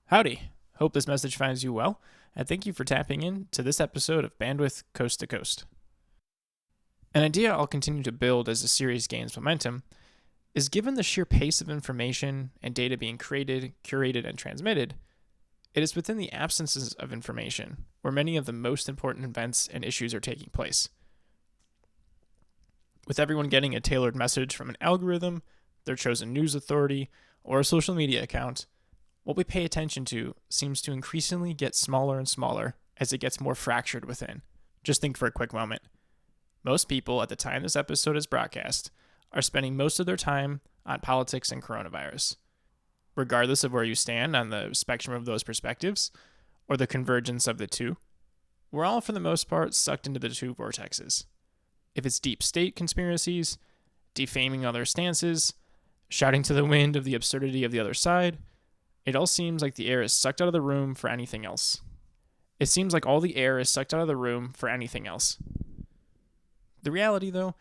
Howdy. Hope this message finds you well, and thank you for tapping in to this episode of Bandwidth Coast to Coast. An idea I'll continue to build as the series gains momentum is given the sheer pace of information and data being created, curated, and transmitted, it is within the absences of information where many of the most important events and issues are taking place. With everyone getting a tailored message from an algorithm, their chosen news authority, or a social media account, what we pay attention to seems to increasingly get smaller and smaller as it gets more fractured within. Just think for a quick moment. Most people at the time this episode is broadcast are spending most of their time on politics and coronavirus. Regardless of where you stand on the spectrum of those perspectives, or the convergence of the two, we're all for the most part sucked into the two vortexes. If it's deep state conspiracies, defaming other stances, shouting to the wind of the absurdity of the other side, it all seems like the air is sucked out of the room for anything else. It seems like all the air is sucked out of the room for anything else. The reality, though,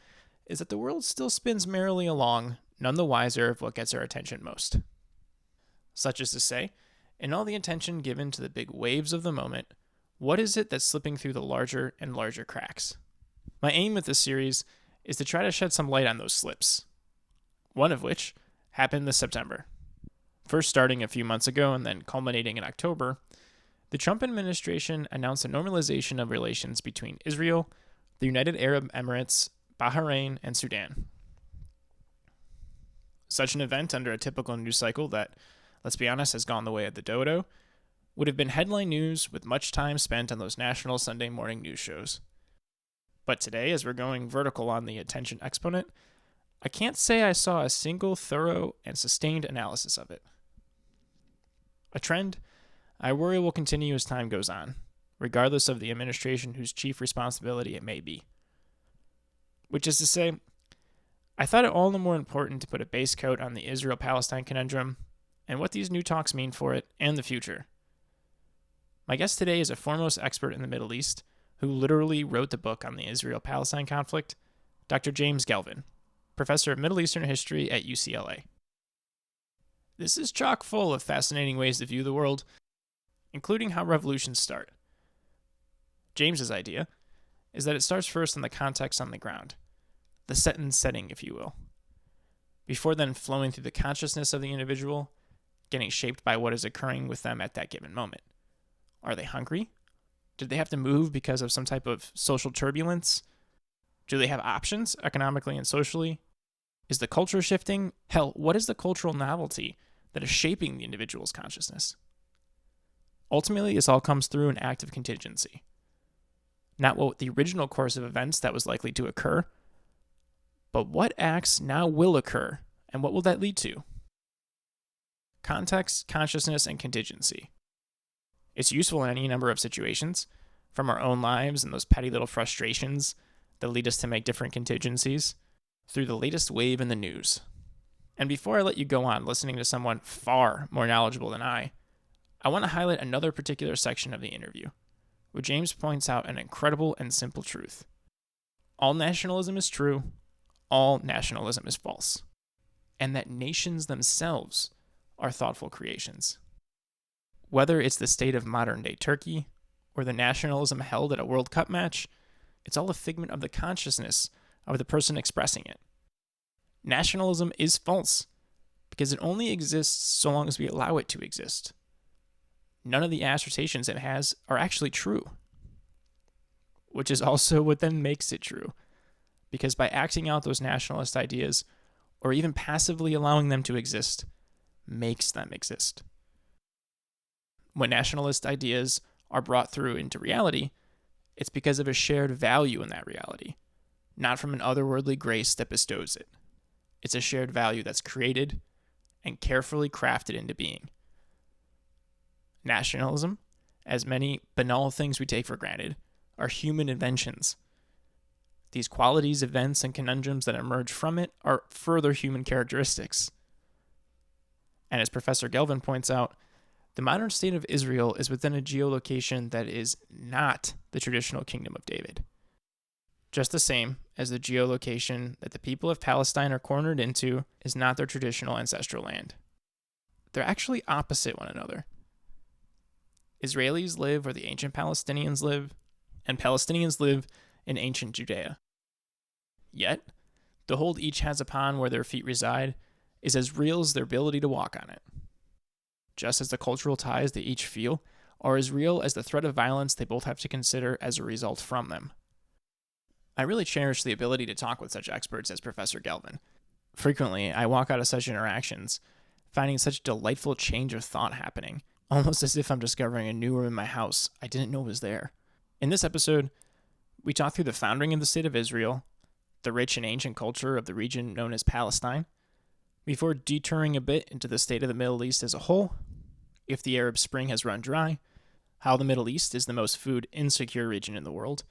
is that the world still spins merrily along, none the wiser of what gets our attention most. Such as to say, in all the attention given to the big waves of the moment, what is it that's slipping through the larger and larger cracks? My aim with this series is to try to shed some light on those slips, one of which happened this September. First starting a few months ago and then culminating in October, the Trump administration announced a normalization of relations between Israel, the United Arab Emirates, Bahrain, and Sudan. Such an event under a typical news cycle that, let's be honest, has gone the way of the dodo, would have been headline news with much time spent on those national Sunday morning news shows. But today, as we're going vertical on the attention exponent, I can't say I saw a single thorough and sustained analysis of it. A trend I worry will continue as time goes on, regardless of the administration whose chief responsibility it may be. Which is to say, I thought it all the more important to put a base coat on the Israel-Palestine conundrum and what these new talks mean for it and the future. My guest today is a foremost expert in the Middle East who literally wrote the book on the Israel-Palestine conflict, Dr. James Gelvin, professor of Middle Eastern history at UCLA. This is chock full of fascinating ways to view the world, including how revolutions start. James's idea is that it starts first in the context on the ground, the sentence setting, if you will, before then flowing through the consciousness of the individual, getting shaped by what is occurring with them at that given moment. Are they hungry? Did they have to move because of some type of social turbulence? Do they have options economically and socially? Is the culture shifting? Hell, what is the cultural novelty that is shaping the individual's consciousness? Ultimately, this all comes through an act of contingency. Not what the original course of events that was likely to occur, but what acts now will occur, and what will that lead to? Context, consciousness, and contingency. It's useful in any number of situations, from our own lives and those petty little frustrations that lead us to make different contingencies, through the latest wave in the news. And before I let you go on listening to someone far more knowledgeable than I want to highlight another particular section of the interview, where James points out an incredible and simple truth. All nationalism is true, all nationalism is false, and that nations themselves are thoughtful creations. Whether it's the state of modern-day Turkey, or the nationalism held at a World Cup match, it's all a figment of the consciousness of the person expressing it. Nationalism is false, because it only exists so long as we allow it to exist. None of the assertions it has are actually true. Which is also what then makes it true, because by acting out those nationalist ideas, or even passively allowing them to exist, makes them exist. When nationalist ideas are brought through into reality, it's because of a shared value in that reality, not from an otherworldly grace that bestows it. It's a shared value that's created and carefully crafted into being. Nationalism, as many banal things we take for granted, are human inventions. These qualities, events, and conundrums that emerge from it are further human characteristics. And as Professor Gelvin points out, the modern state of Israel is within a geolocation that is not the traditional kingdom of David. Just the same as the geolocation that the people of Palestine are cornered into is not their traditional ancestral land. They're actually opposite one another. Israelis live where the ancient Palestinians live, and Palestinians live in ancient Judea. Yet, the hold each has upon where their feet reside is as real as their ability to walk on it. Just as the cultural ties they each feel are as real as the threat of violence they both have to consider as a result from them. I really cherish the ability to talk with such experts as Professor Gelvin. Frequently, I walk out of such interactions finding such delightful change of thought happening, almost as if I'm discovering a new room in my house I didn't know was there. In this episode, we talk through the founding of the State of Israel, the rich and ancient culture of the region known as Palestine, before detouring a bit into the state of the Middle East as a whole, if the Arab Spring has run dry, how the Middle East is the most food insecure region in the world,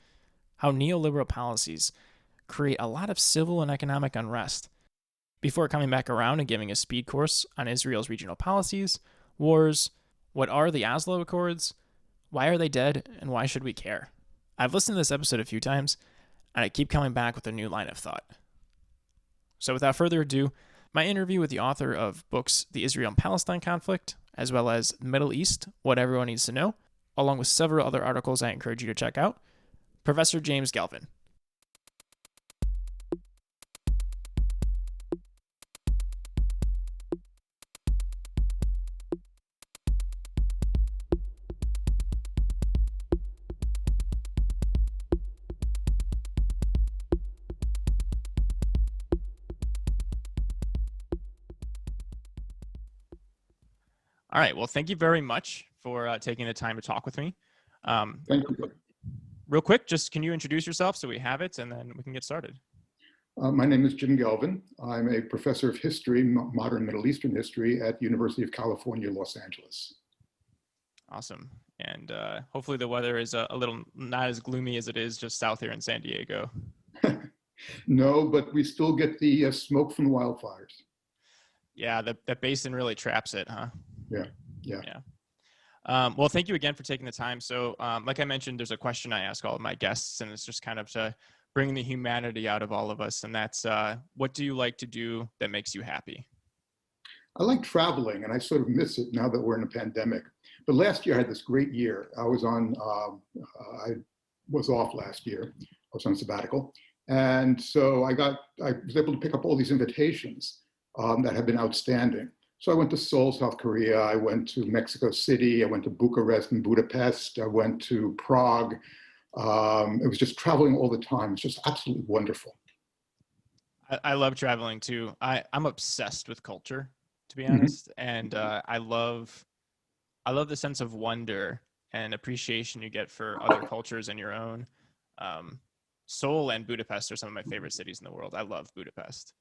how neoliberal policies create a lot of civil and economic unrest, before coming back around and giving a speed course on Israel's regional policies, wars, what are the Oslo Accords, why are they dead, and why should we care? I've listened to this episode a few times, and I keep coming back with a new line of thought. So without further ado, my interview with the author of books The Israel and Palestine Conflict, as well as The Middle East, What Everyone Needs to Know, along with several other articles I encourage you to check out, Professor James Gelvin. All right. Well, thank you very much for taking the time to talk with me. Thank you. Real quick, just can you introduce yourself so we have it, and then we can get started? My name is Jim Gelvin. I'm a professor of history, modern Middle Eastern history at University of California, Los Angeles. Awesome. And hopefully the weather is a little not as gloomy as it is just south here in San Diego. No, but we still get the smoke from the wildfires. Yeah, that basin really traps it, huh? Yeah. Well, thank you again for taking the time. So like I mentioned, there's a question I ask all of my guests, and it's just kind of to bring the humanity out of all of us. And that's, what do you like to do that makes you happy? I like traveling, and I sort of miss it now that we're in a pandemic. But last year I had this great year. I was off last year. I was on sabbatical. And so I was able to pick up all these invitations that have been outstanding. So I went to Seoul, South Korea. I went to Mexico City. I went to Bucharest and Budapest. I went to Prague. It was just traveling all the time. It's just absolutely wonderful. I love traveling too. I'm obsessed with culture, to be honest. And I love the sense of wonder and appreciation you get for other cultures and your own. Seoul and Budapest are some of my favorite cities in the world. I love Budapest.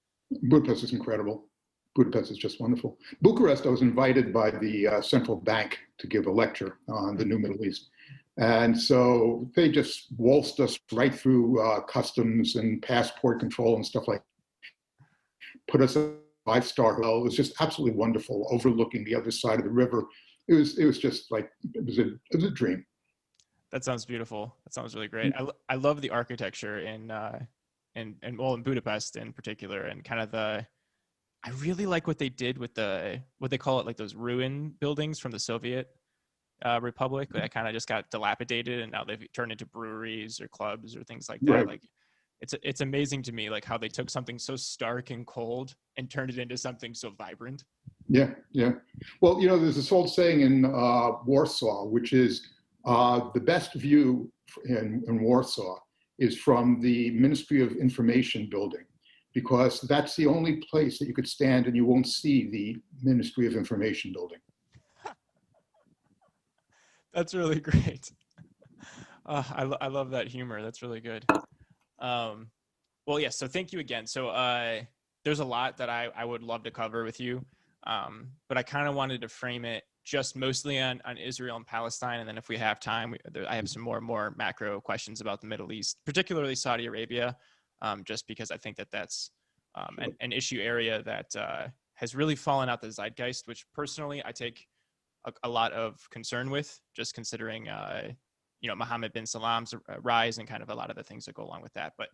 Budapest is incredible. Budapest is just wonderful. Bucharest, I was invited by the central bank to give a lecture on the new Middle East. And so they just waltzed us right through customs and passport control and stuff like that. Put us a 5-star hotel. It was just absolutely wonderful, overlooking the other side of the river. It was just like, it was a dream. That sounds beautiful. That sounds really great. I love the architecture in Budapest in particular, and kind of I really like what they did with what they call it, like those ruin buildings from the Soviet Republic that kind of just got dilapidated, and now they've turned into breweries or clubs or things like that. Right. Like it's amazing to me, like how they took something so stark and cold and turned it into something so vibrant. Yeah. Well, there's this old saying in Warsaw, which is the best view in Warsaw is from the Ministry of Information building, because that's the only place that you could stand and you won't see the Ministry of Information building. That's really great. I love that humor. That's really good. Well, yes. So thank you again. So there's a lot that I would love to cover with you, but I kind of wanted to frame it just mostly on Israel and Palestine, and then if we have time, I have some more macro questions about the Middle East, particularly Saudi Arabia, just because I think that's an issue area that has really fallen out the zeitgeist, which personally I take a lot of concern with, just considering Mohammed bin Salam's rise and kind of a lot of the things that go along with that. But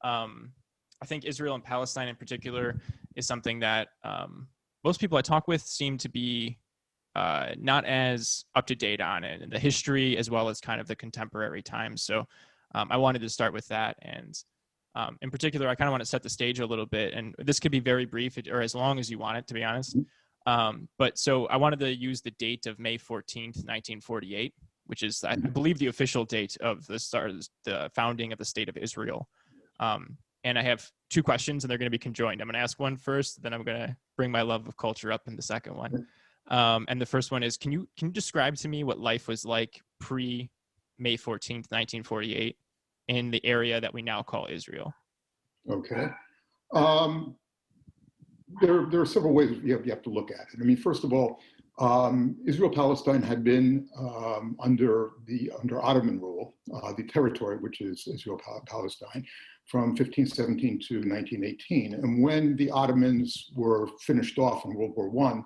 I think Israel and Palestine in particular is something that most people I talk with seem to be not as up to date on it and the history as well as kind of the contemporary times. So I wanted to start with that. And in particular, I kind of want to set the stage a little bit. And this could be very brief or as long as you want it, to be honest. But so I wanted to use the date of May 14th, 1948, which is, I believe, the official date of the start of the founding of the state of Israel. And I have two questions, and they're going to be conjoined. I'm going to ask one first, then I'm going to bring my love of culture up in the second one. And the first one is, can you describe to me what life was like pre May 14th, 1948 in the area that we now call Israel? Okay. There are several ways you have to look at it. I mean, first of all, Israel-Palestine had been under Ottoman rule, the territory, which is Israel-Palestine, from 1517 to 1918. And when the Ottomans were finished off in World War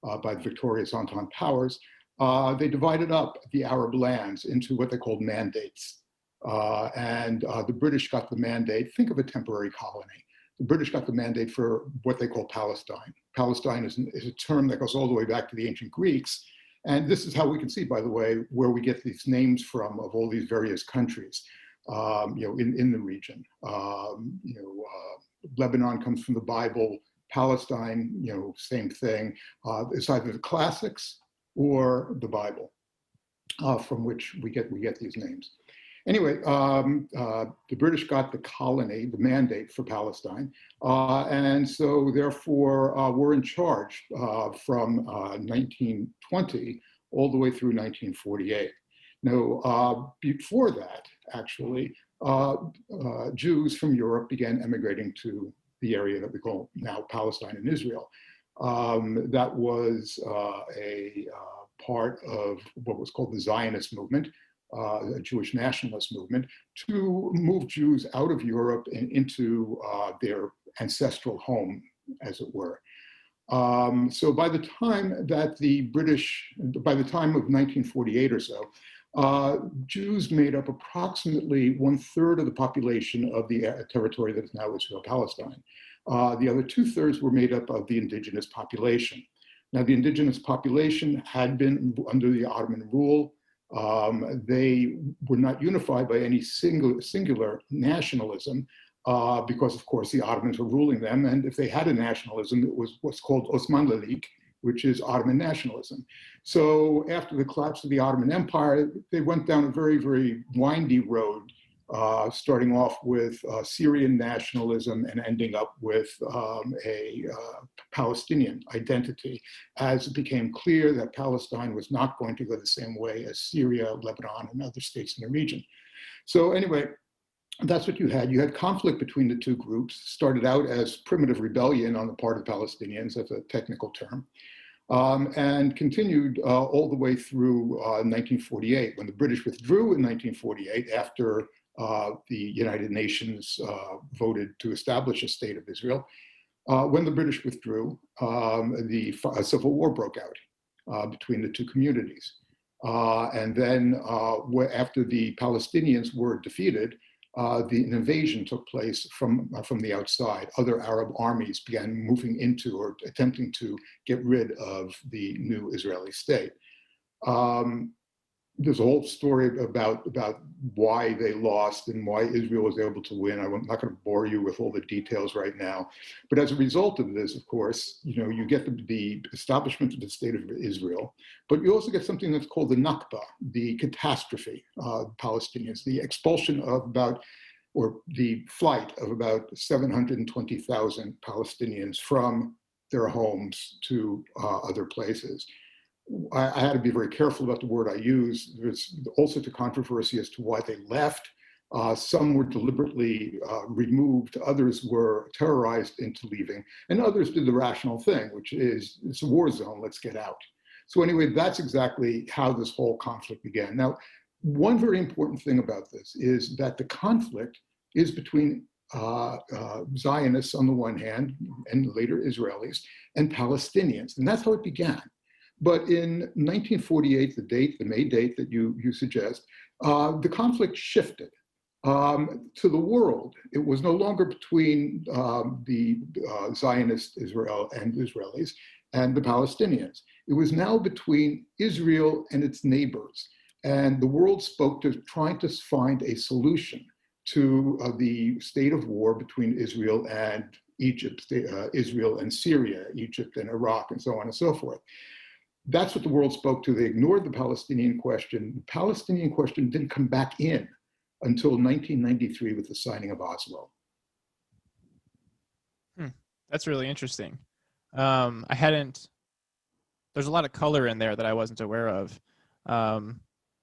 I by the victorious Entente powers, they divided up the Arab lands into what they called mandates. And the British got the mandate. Think of a temporary colony. The British got the mandate for what they call Palestine. Palestine is a term that goes all the way back to the ancient Greeks. And this is how we can see, by the way, where we get these names from of all these various countries, in the region. Lebanon comes from the Bible. Palestine, same thing. It's either the classics or the Bible, from which we get these names. Anyway, the British got the colony, the mandate for Palestine, and so therefore were in charge from 1920 all the way through 1948. Now, before that, actually, Jews from Europe began emigrating to the area that we call now Palestine and Israel. That was a part of what was called the Zionist movement, a Jewish nationalist movement, to move Jews out of Europe and into their ancestral home, as it were. So by the time of 1948 or so, Jews made up approximately 1/3 of the population of the territory that is now Israel-Palestine. The other 2/3 were made up of the indigenous population. Now, the indigenous population had been under the Ottoman rule. They were not unified by any singular nationalism because, of course, the Ottomans were ruling them. And if they had a nationalism, it was what's called Osmanlılik, which is Ottoman nationalism. So after the collapse of the Ottoman Empire, they went down a very, very windy road, starting off with Syrian nationalism and ending up with a Palestinian identity, as it became clear that Palestine was not going to go the same way as Syria, Lebanon, and other states in the region. So anyway, that's what you had. You had conflict between the two groups, started out as primitive rebellion on the part of Palestinians, that's a technical term, and continued all the way through 1948, when the British withdrew in 1948 after the United Nations voted to establish a state of Israel. When the British withdrew, a civil war broke out between the two communities. And then after the Palestinians were defeated, an invasion took place from the outside. Other Arab armies began moving into or attempting to get rid of the new Israeli state. There's a whole story about why they lost and why Israel was able to win. I'm not going to bore you with all the details right now. But as a result of this, of course, you get the establishment of the state of Israel, but you also get something that's called the Nakba, the catastrophe of Palestinians, the expulsion of the flight of about 720,000 Palestinians from their homes to other places. I had to be very careful about the word I use. There's all sorts of controversy as to why they left. Some were deliberately removed, others were terrorized into leaving, and others did the rational thing, which is, it's a war zone, let's get out. So anyway, that's exactly how this whole conflict began. Now, one very important thing about this is that the conflict is between Zionists on the one hand, and later Israelis, and Palestinians, and that's how it began. But in 1948, the May date that you suggest, the conflict shifted to the world. It was no longer between the Zionist Israel and Israelis. and the Palestinians. It was now between Israel and its neighbors. And the world spoke to trying to find a solution to the state of war between Israel and Egypt, Israel and Syria, Egypt and Iraq, and so on and so forth. That's what the world spoke to. They ignored the Palestinian question. The Palestinian question didn't come back in until 1993 with the signing of Oslo. That's really interesting. I hadn't. There's a lot of color in there that I wasn't aware of.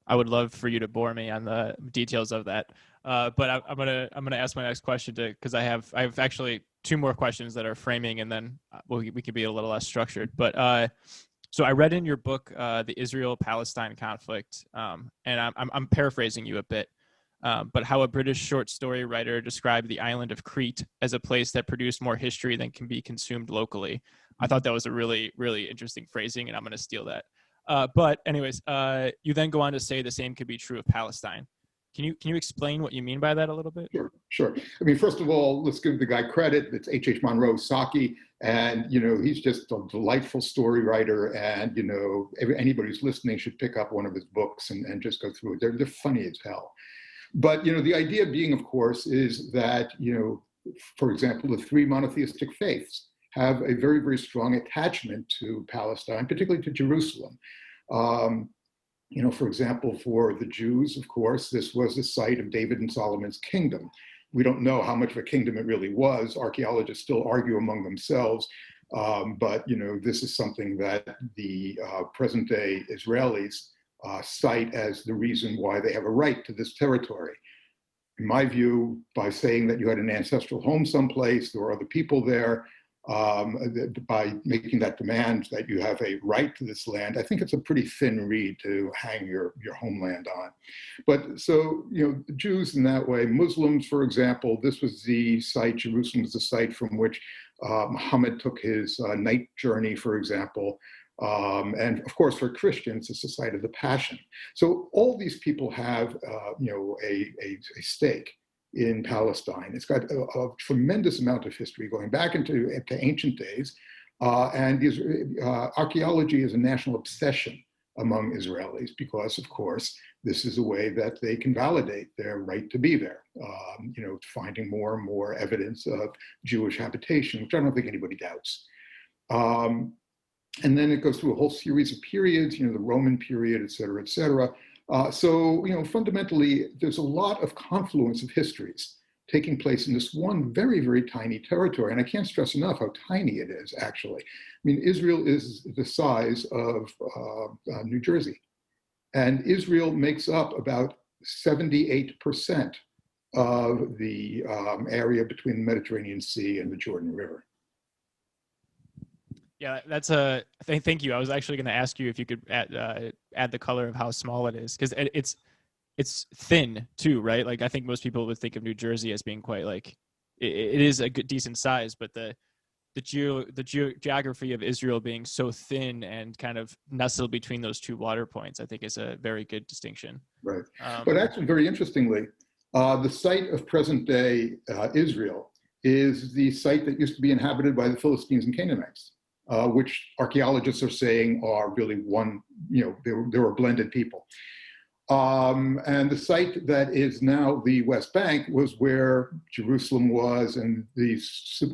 I would love for you to bore me on the details of that. But I'm gonna ask my next question because I have actually two more questions that are framing, and then we could be a little less structured. But so I read in your book the Israel-Palestine conflict, and I'm paraphrasing you a bit. But how a British short story writer described the island of Crete as a place that produced more history than can be consumed locally. I thought that was a really, really interesting phrasing, and I'm going to steal that. But anyways, you then go on to say the same could be true of Palestine. Can you explain what you mean by that a little bit? Sure. I mean, first of all, let's give the guy credit. It's H.H. Monroe Saki, and he's just a delightful story writer. And anybody who's listening should pick up one of his books and just go through it. They're funny as hell. But the idea being, of course, is that for example, the three monotheistic faiths have a very, very strong attachment to Palestine, particularly to Jerusalem. For example, for the Jews, of course, this was the site of David and Solomon's kingdom. We don't know how much of a kingdom it really was. Archaeologists still argue among themselves. But this is something that the present-day Israelis cite as the reason why they have a right to this territory. In my view, by saying that you had an ancestral home someplace, there were other people there, by making that demand that you have a right to this land, I think it's a pretty thin reed to hang your homeland on. But so, the Jews in that way, Muslims, for example, this was the site, Jerusalem was the site from which Muhammad took his night journey, for example. And of course, for Christians, it's the site of the Passion. So all these people have, a stake in Palestine. It's got a tremendous amount of history going back into ancient days. And archaeology is a national obsession among Israelis because, of course, this is a way that they can validate their right to be there, finding more and more evidence of Jewish habitation, which I don't think anybody doubts. And then it goes through a whole series of periods, the Roman period, et cetera, et cetera. So fundamentally, there's a lot of confluence of histories taking place in this one very, very tiny territory. And I can't stress enough how tiny it is, actually. I mean, Israel is the size of New Jersey. And Israel makes up about 78% of the area between the Mediterranean Sea and the Jordan River. Yeah, that's thank you. I was actually going to ask you if you could add the color of how small it is, because it's thin too, right? Like I think most people would think of New Jersey as being quite like it is a good decent size, but the geography of Israel being so thin and kind of nestled between those two water points, I think is a very good distinction. Right. But actually, very interestingly, the site of present-day Israel is the site that used to be inhabited by the Philistines and Canaanites. Which archaeologists are saying are really one, they were blended people. And the site that is now the West Bank was where Jerusalem was and the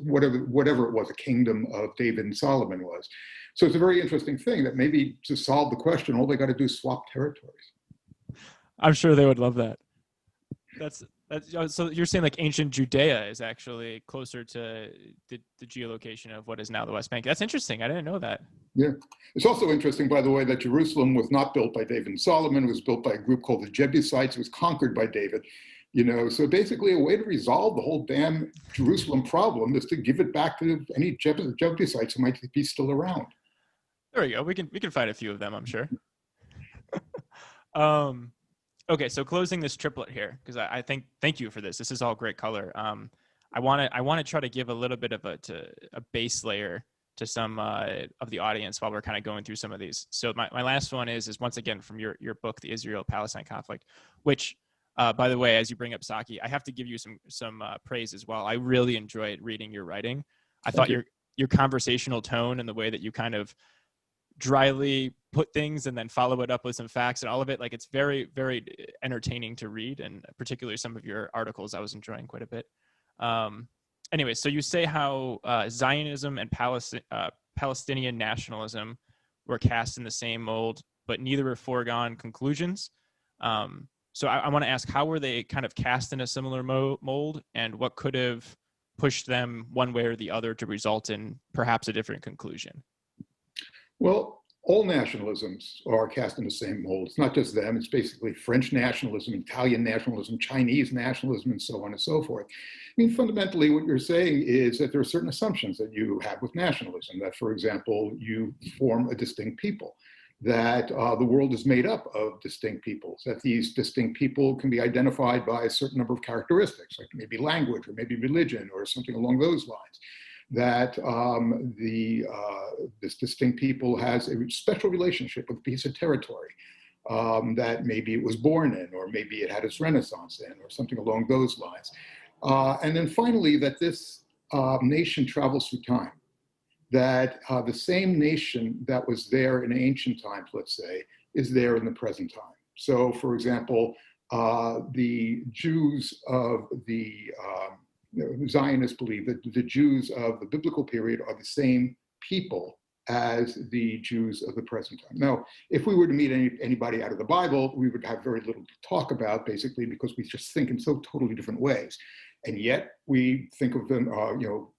whatever it was, a kingdom of David and Solomon was. So it's a very interesting thing that maybe to solve the question, all they got to do is swap territories. I'm sure they would love that. That's so you're saying like ancient Judea is actually closer to the geolocation of what is now the West Bank. That's interesting. I didn't know that. Yeah. It's also interesting, by the way, that Jerusalem was not built by David and Solomon. It was built by a group called the Jebusites. It was conquered by David. So basically a way to resolve the whole damn Jerusalem problem is to give it back to any Jebusites who might be still around. There we go. We can find a few of them, I'm sure. Okay, so closing this triplet here, because I think, thank you for this. This is all great color. I want to try to give a little bit of a base layer to some of the audience while we're kind of going through some of these. So my last one is once again from your book, The Israel-Palestine Conflict, which, by the way, as you bring up Saki, I have to give you some praise as well. I really enjoyed reading your writing. I thought your conversational tone and the way that you kind of dryly put things and then follow it up with some facts and all of it. Like, it's very, very entertaining to read, and particularly some of your articles I was enjoying quite a bit. Anyway, so you say how Zionism and Palestinian nationalism were cast in the same mold, but neither are foregone conclusions. So I want to ask, how were they kind of cast in a similar mold, and what could have pushed them one way or the other to result in perhaps a different conclusion? Well, all nationalisms are cast in the same mold. It's not just them. It's basically French nationalism, Italian nationalism, Chinese nationalism, and so on and so forth. I mean, fundamentally, what you're saying is that there are certain assumptions that you have with nationalism, that, for example, you form a distinct people, that the world is made up of distinct peoples, that these distinct people can be identified by a certain number of characteristics, like maybe language or maybe religion or something along those lines, that this distinct people has a special relationship with a piece of territory that maybe it was born in, or maybe it had its renaissance in, or something along those lines. And then finally, that this nation travels through time, that the same nation that was there in ancient times, let's say, is there in the present time. So, for example, the Jews of the Zionists believe that the Jews of the biblical period are the same people as the Jews of the present time. Now, if we were to meet anybody out of the Bible, we would have very little to talk about, basically, because we just think in so totally different ways. And yet we think of them,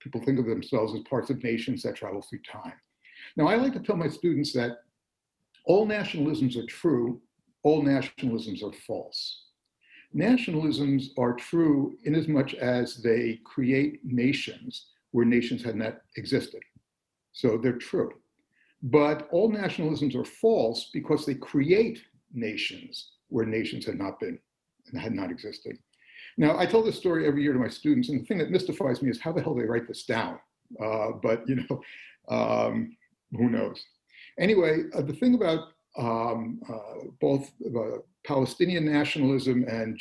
people think of themselves as parts of nations that travel through time. Now, I like to tell my students that all nationalisms are true, all nationalisms are false. Nationalisms are true in as much as they create nations where nations had not existed. So they're true. But all nationalisms are false because they create nations where nations had not been and had not existed. Now, I tell this story every year to my students, and the thing that mystifies me is how the hell they write this down. But who knows? Anyway, the thing about both Palestinian nationalism and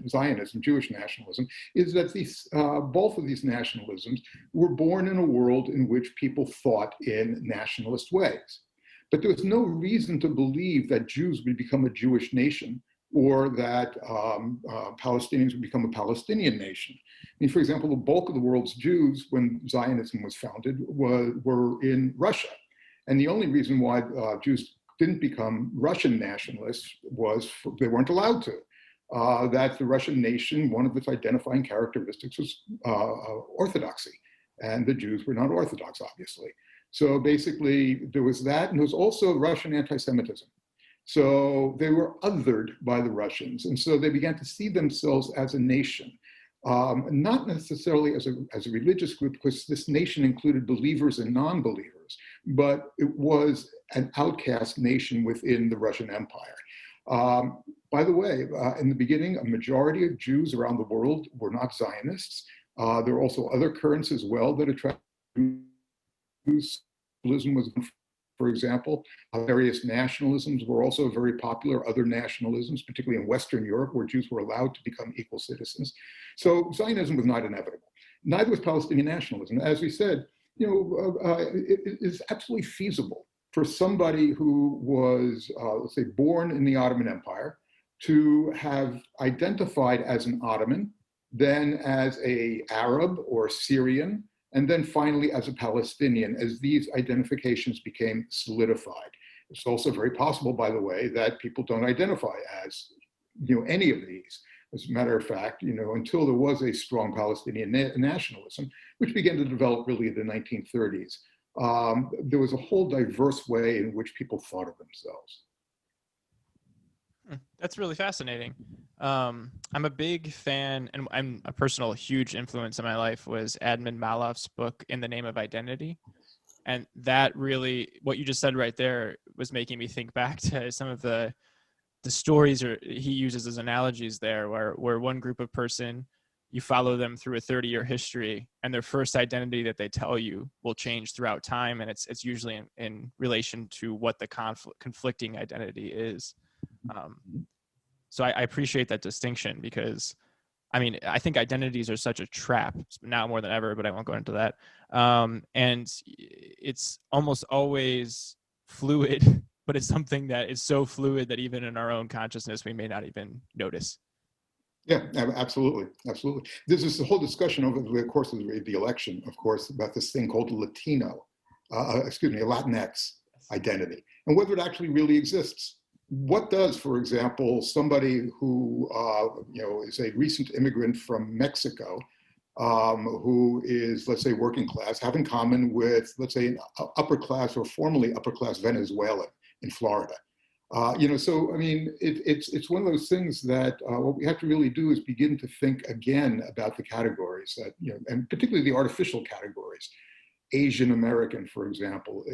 Zionism, Jewish nationalism, is that both of these nationalisms were born in a world in which people thought in nationalist ways. But there was no reason to believe that Jews would become a Jewish nation, or that Palestinians would become a Palestinian nation. I mean, for example, the bulk of the world's Jews, when Zionism was founded, were in Russia. And the only reason why Jews didn't become Russian nationalists was they weren't allowed to. That the Russian nation, one of its identifying characteristics was orthodoxy. And the Jews were not Orthodox, obviously. So basically, there was that, and there was also Russian anti-Semitism. So they were othered by the Russians. And so they began to see themselves as a nation, not necessarily as a religious group, because this nation included believers and non-believers, but it was an outcast nation within the Russian Empire. By the way, in the beginning, a majority of Jews around the world were not Zionists. There are also other currents as well that attract Jews. Socialism was, for example, various nationalisms were also very popular, other nationalisms, particularly in Western Europe, where Jews were allowed to become equal citizens. So Zionism was not inevitable. Neither was Palestinian nationalism. As we said, it is absolutely feasible for somebody who was, let's say, born in the Ottoman Empire to have identified as an Ottoman, then as an Arab or Syrian, and then finally as a Palestinian, as these identifications became solidified. It's also very possible, by the way, that people don't identify as any of these. As a matter of fact, until there was a strong Palestinian nationalism, which began to develop really in the 1930s, there was a whole diverse way in which people thought of themselves. That's really fascinating. I'm a big fan, and I'm a personal huge influence in my life was Admin Malof's book, In the Name of Identity. And that really, what you just said right there was making me think back to some of the stories he uses as analogies there, where one group of person, you follow them through a 30-year history, and their first identity that they tell you will change throughout time. And it's usually in relation to what the conflicting identity is. So I appreciate that distinction, because I mean, I think identities are such a trap now more than ever, but I won't go into that. And it's almost always fluid, but it's something that is so fluid that even in our own consciousness, we may not even notice. Yeah, absolutely, absolutely. There's this whole discussion over the course of the election, of course, about this thing called Latino, excuse me, a Latinx identity, and whether it actually really exists. What does, for example, somebody who is a recent immigrant from Mexico, who is, let's say, working class, have in common with, let's say, an upper class or formerly upper class Venezuelan in Florida? So I mean, it's one of those things that what we have to really do is begin to think again about the categories that, and particularly the artificial categories. Asian American, for example,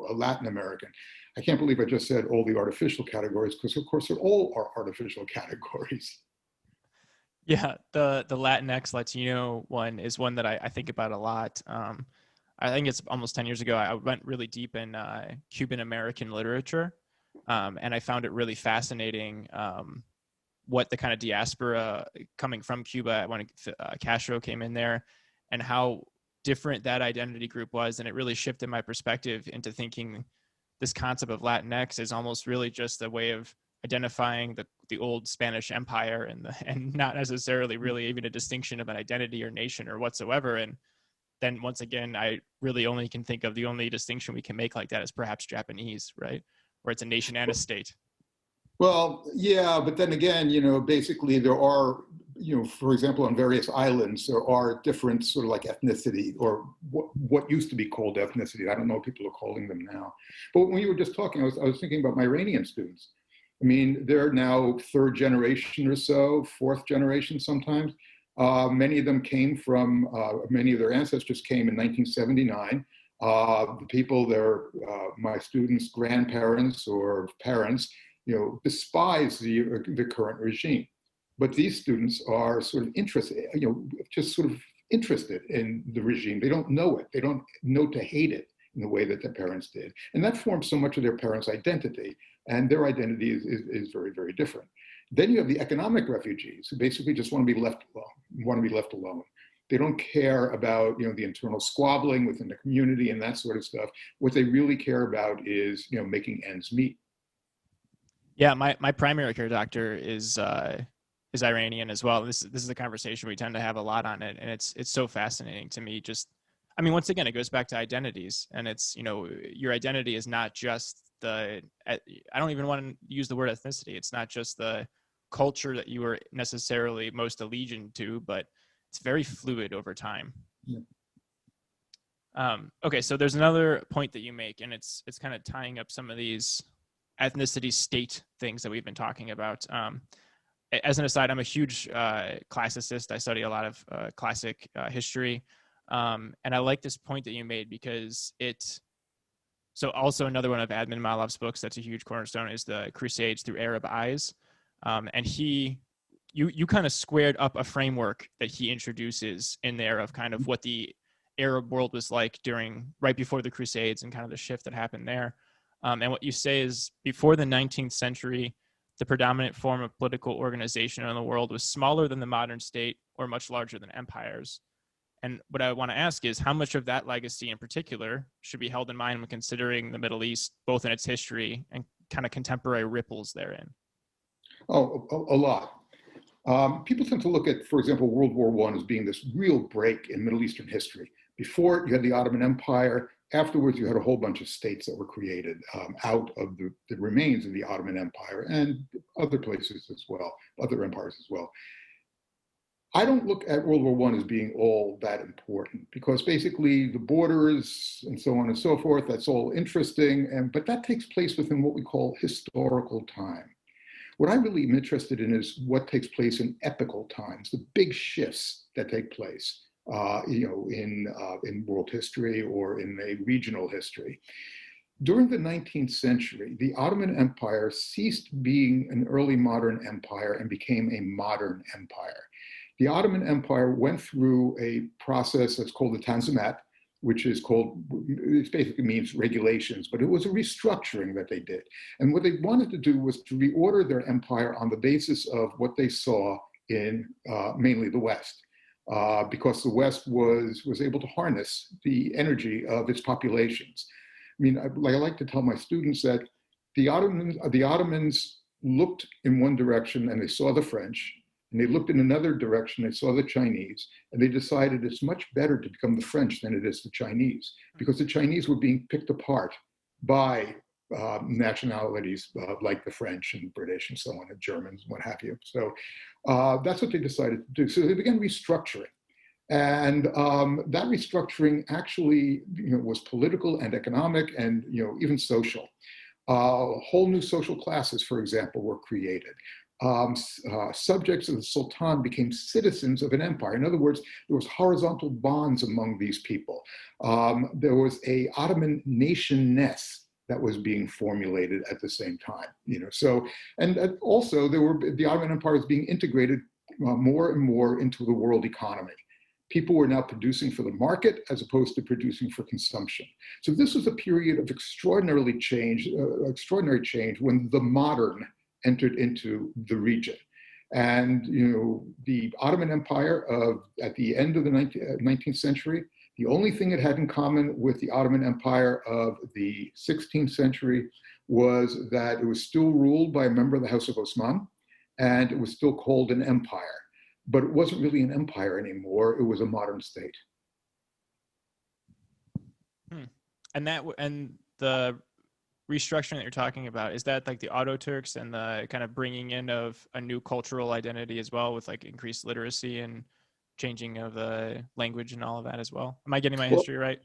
a Latin American. I can't believe I just said all the artificial categories, because of course they're all are artificial categories. Yeah, the Latinx Latino one is one that I think about a lot. I think it's almost 10 years ago. I went really deep in Cuban American literature, and I found it really fascinating what the kind of diaspora coming from Cuba when Castro came in there, and how different that identity group was. And it really shifted my perspective into thinking this concept of Latinx is almost really just a way of identifying the old Spanish Empire and not necessarily really even a distinction of an identity or nation or whatsoever. And then once again, I really only can think of the only distinction we can make like that is perhaps Japanese, right? Where it's a nation and a state. Well, yeah, but then again, basically there are, for example, on various islands, there are different sort of like ethnicity, or what used to be called ethnicity. I don't know what people are calling them now. But when you were just talking, I was thinking about my Iranian students. I mean, they're now third generation or so, fourth generation sometimes. Many of them came from, many of their ancestors came in 1979. The people, my students' grandparents or parents, despise the current regime. But these students are sort of interested, just sort of interested in the regime. They don't know it. They don't know to hate it in the way that their parents did. And that forms so much of their parents' identity. And their identity is very, very different. Then you have the economic refugees who basically just want to be left alone. They don't care about the internal squabbling within the community and that sort of stuff. What they really care about is making ends meet. Yeah, my primary care doctor is Iranian as well. This is a conversation we tend to have a lot on it, and it's so fascinating to me. Just, I mean, once again, it goes back to identities, and it's your identity is not just I don't even want to use the word ethnicity. It's not just the culture that you are necessarily most allegiant to, but it's very fluid over time. Yeah. Okay, so there's another point that you make, and it's kind of tying up some of these ethnicity state things that we've been talking about. As an aside, I'm a huge classicist. I study a lot of classic history. And I like this point that you made because so also another one of Admin Malov's books that's a huge cornerstone is the Crusades Through Arab Eyes. And you kind of squared up a framework that he introduces in there of kind of what the Arab world was like right before the Crusades and kind of the shift that happened there. And what you say is before the 19th century, the predominant form of political organization in the world was smaller than the modern state or much larger than empires. And what I want to ask is how much of that legacy in particular should be held in mind when considering the Middle East, both in its history and kind of contemporary ripples therein? Oh, a lot. People tend to look at, for example, World War I as being this real break in Middle Eastern history. Before, you had the Ottoman Empire. Afterwards, you had a whole bunch of states that were created out of the remains of the Ottoman Empire and other places as well, other empires as well. I don't look at World War I as being all that important because basically the borders and so on and so forth, that's all interesting, but that takes place within what we call historical time. What I really am interested in is what takes place in epical times, the big shifts that take place, in world history or in a regional history. During the 19th century, the Ottoman Empire ceased being an early modern empire and became a modern empire. The Ottoman Empire went through a process that's called the Tanzimat, which is called, it basically means regulations, but it was a restructuring that they did. And what they wanted to do was to reorder their empire on the basis of what they saw in mainly the West. Because the West was able to harness the energy of its populations. I mean, I like to tell my students that the Ottomans looked in one direction and they saw the French, and they looked in another direction, they saw the Chinese, and they decided it's much better to become the French than it is the Chinese, because the Chinese were being picked apart by nationalities like the French and British and so on, and Germans, and what have you. So that's what they decided to do. So they began restructuring. And that restructuring actually, was political and economic and, even social. Whole new social classes, for example, were created. Subjects of the Sultan became citizens of an empire. In other words, there was horizontal bonds among these people. There was a Ottoman nationness that was being formulated at the same time. So, and also the Ottoman Empire was being integrated more and more into the world economy. People were now producing for the market as opposed to producing for consumption. So this was a period of extraordinary change when the modern entered into the region. And the Ottoman Empire at the end of the 19th century, the only thing it had in common with the Ottoman Empire of the 16th century was that it was still ruled by a member of the House of Osman, and it was still called an empire. But it wasn't really an empire anymore. It was a modern state. And the restructuring that you're talking about, is that like the Auto Turks and the kind of bringing in of a new cultural identity as well, with like increased literacy and changing of the language and all of that as well? Am I getting my history right?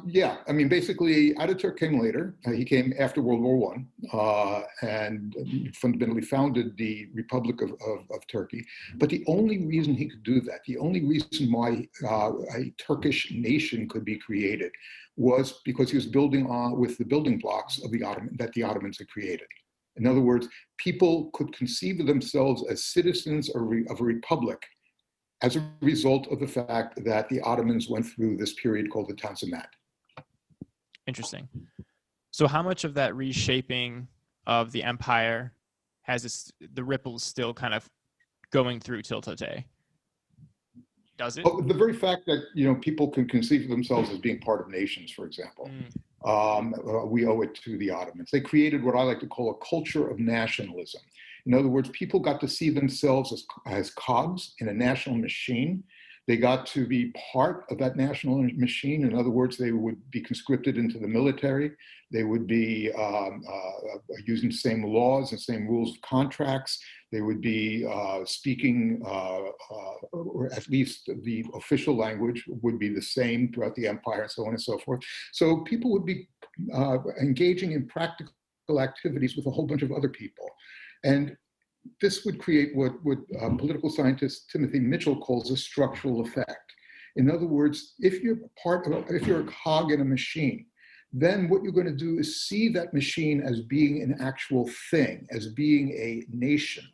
Yeah, I mean, basically, Ataturk came later. He came after World War I and fundamentally founded the Republic of Turkey. But the only reason he could do that, the only reason why a Turkish nation could be created, was because he was building with the building blocks of that the Ottomans had created. In other words, people could conceive of themselves as citizens of a republic as a result of the fact that the Ottomans went through this period called the Tanzimat. Interesting. So how much of that reshaping of the empire has the ripples still kind of going through till today? Does it? The very fact that people can conceive of themselves as being part of nations, for example, we owe it to the Ottomans. They created what I like to call a culture of nationalism. In other words, people got to see themselves as cogs in a national machine. They got to be part of that national machine. In other words, they would be conscripted into the military. They would be using the same laws and same rules of contracts. They would be speaking, or at least the official language would be the same throughout the empire, and so on and so forth. So people would be engaging in practical activities with a whole bunch of other people. And this would create what political scientist Timothy Mitchell calls a structural effect. In other words, if you're a cog in a machine, then what you're going to do is see that machine as being an actual thing, as being a nation,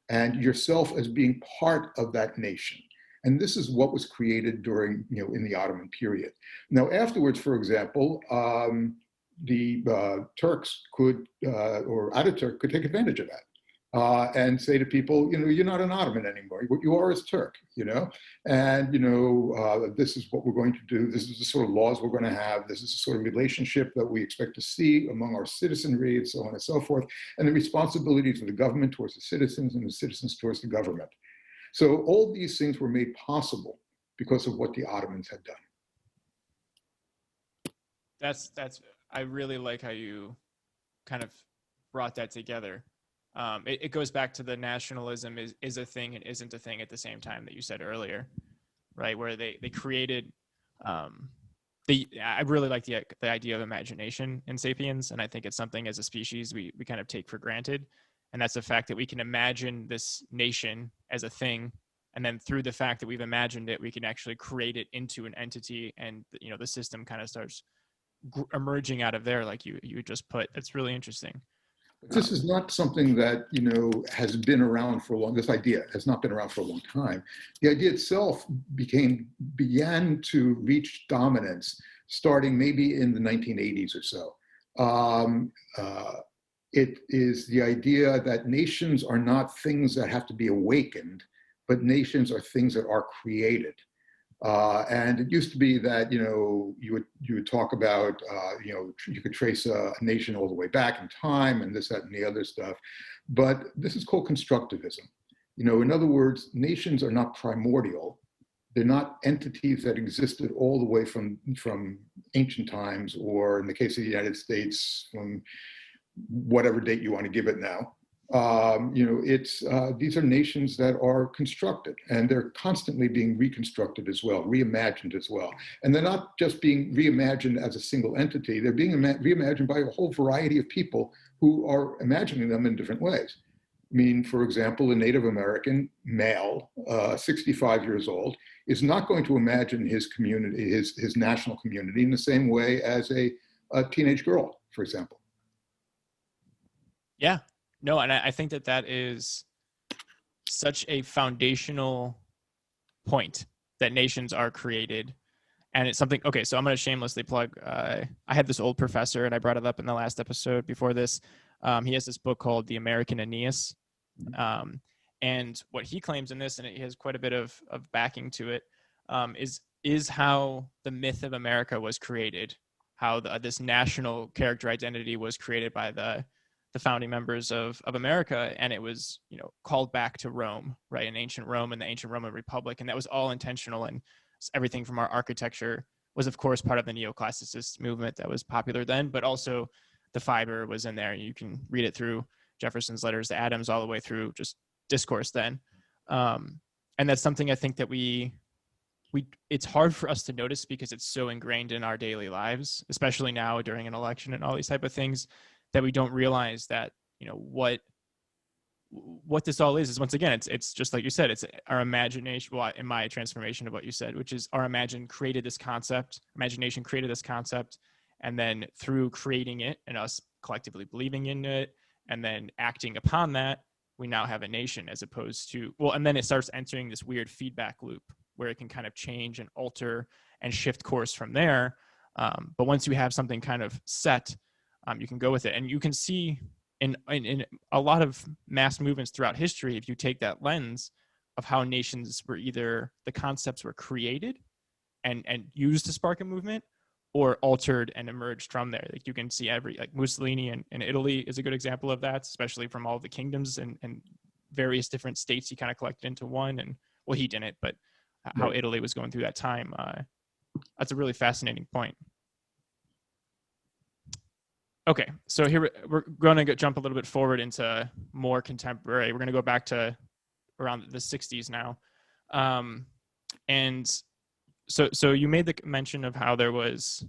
and yourself as being part of that nation. And this is what was created during, in the Ottoman period. Now, afterwards, for example, the Turks could, or Ataturk could take advantage of that. And say to people, you're not an Ottoman anymore. What you are is Turk, and, this is what we're going to do. This is the sort of laws we're going to have. This is the sort of relationship that we expect to see among our citizenry, and so on and so forth, and the responsibilities of the government towards the citizens and the citizens towards the government. So all these things were made possible because of what the Ottomans had done. I really like how you kind of brought that together. It goes back to the nationalism is a thing and isn't a thing at the same time that you said earlier, right? Where they created, I really like the idea of imagination in Sapiens, and I think it's something as a species we kind of take for granted, and that's the fact that we can imagine this nation as a thing, and then through the fact that we've imagined it, we can actually create it into an entity, and the system kind of starts emerging out of there, like you just put. It's really interesting. This is not something that, has been around for a long, this idea has not been around for a long time. The idea itself began to reach dominance starting maybe in the 1980s or so. It is the idea that nations are not things that have to be awakened, but nations are things that are created. And it used to be that you would talk about you could trace a nation all the way back in time and this, that, and the other stuff, but this is called constructivism. In other words, nations are not primordial. They're not entities that existed all the way from ancient times, or in the case of the United States, from whatever date you want to give it now. These are nations that are constructed, and they're constantly being reconstructed as well, reimagined as well. And they're not just being reimagined as a single entity, they're being reimagined by a whole variety of people who are imagining them in different ways. I mean, for example, a Native American male, 65 years old, is not going to imagine his community, his national community in the same way as a teenage girl, for example. Yeah. No, and I think that is such a foundational point, that nations are created. And it's something, okay, so I'm going to shamelessly plug, I had this old professor, and I brought it up in the last episode before this. He has this book called The American Aeneas. And what he claims in this, and he has quite a bit of backing to it, is how the myth of America was created, how this national character identity was created by the founding members of America, and it was called back to Rome, right, in ancient Rome and the ancient Roman Republic, and that was all intentional. And everything from our architecture was, of course, part of the neoclassicist movement that was popular then, but also the fiber was in there. You can read it through Jefferson's letters to Adams all the way through just discourse then, and that's something I think that we it's hard for us to notice because it's so ingrained in our daily lives, especially now during an election and all these type of things, that we don't realize that what this all is once again, it's just like you said, it's our imagination. Well, in my transformation of what you said, which is our imagination created this concept, and then through creating it and us collectively believing in it and then acting upon that, we now have a nation, as opposed to, and then it starts entering this weird feedback loop where it can kind of change and alter and shift course from there. But once you have something kind of set, you can go with it. And you can see in a lot of mass movements throughout history, if you take that lens of how nations were either the concepts were created and used to spark a movement, or altered and emerged from there. Like you can see like Mussolini in Italy is a good example of that, especially from all the kingdoms and various different states he kind of collected into one. And well, he didn't, but how Italy was going through that time. That's a really fascinating point. Okay, so here we're going to jump a little bit forward into more contemporary. We're going to go back to around the 60s now. And so you made the mention of how there was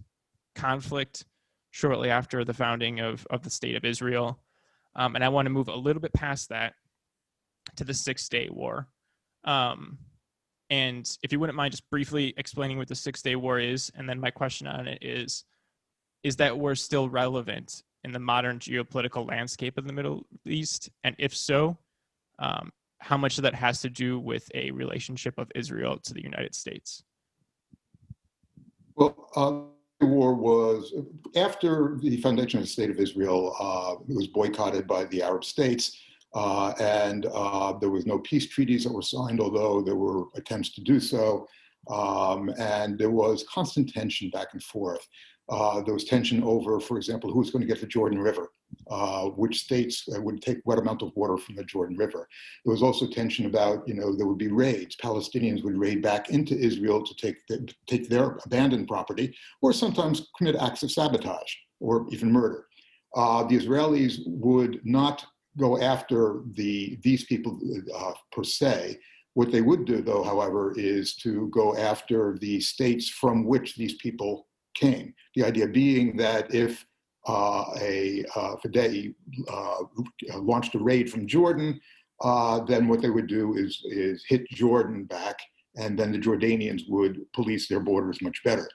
conflict shortly after the founding of the state of Israel. And I want to move a little bit past that to the 6-Day War. And if you wouldn't mind just briefly explaining what the 6-Day War is, and then my question on it is that war still relevant in the modern geopolitical landscape of the Middle East? And if so, how much of that has to do with a relationship of Israel to the United States? Well, the war was, after the foundation of the State of Israel, it was boycotted by the Arab states, and there was no peace treaties that were signed, although there were attempts to do so. And there was constant tension back and forth. There was tension over, for example, who's going to get the Jordan River, which states would take what amount of water from the Jordan River. There was also tension about, there would be raids. Palestinians would raid back into Israel to take their abandoned property, or sometimes commit acts of sabotage or even murder. The Israelis would not go after these people per se. What they would do, though, however, is to go after the states from which these people came. The idea being that if Fidei launched a raid from Jordan, then what they would do is hit Jordan back, and then the Jordanians would police their borders much better.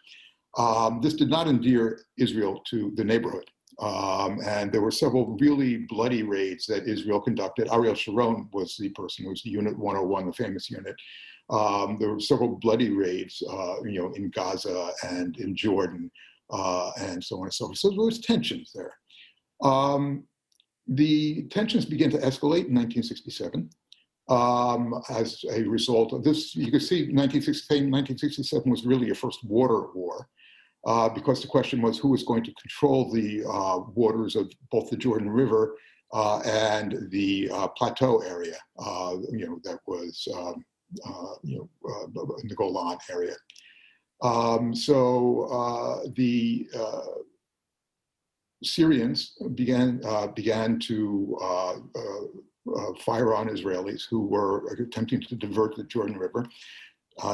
This did not endear Israel to the neighborhood. And there were several really bloody raids that Israel conducted. Ariel Sharon was the person who was the Unit 101, the famous unit. There were several bloody raids, in Gaza and in Jordan, and so on and so forth. So there was tensions there. The tensions began to escalate in 1967 as a result of this. You can see 1967 was really a first water war. Because the question was who was going to control the waters of both the Jordan River and the plateau area, that was, in the Golan area. The Syrians began to fire on Israelis who were attempting to divert the Jordan River.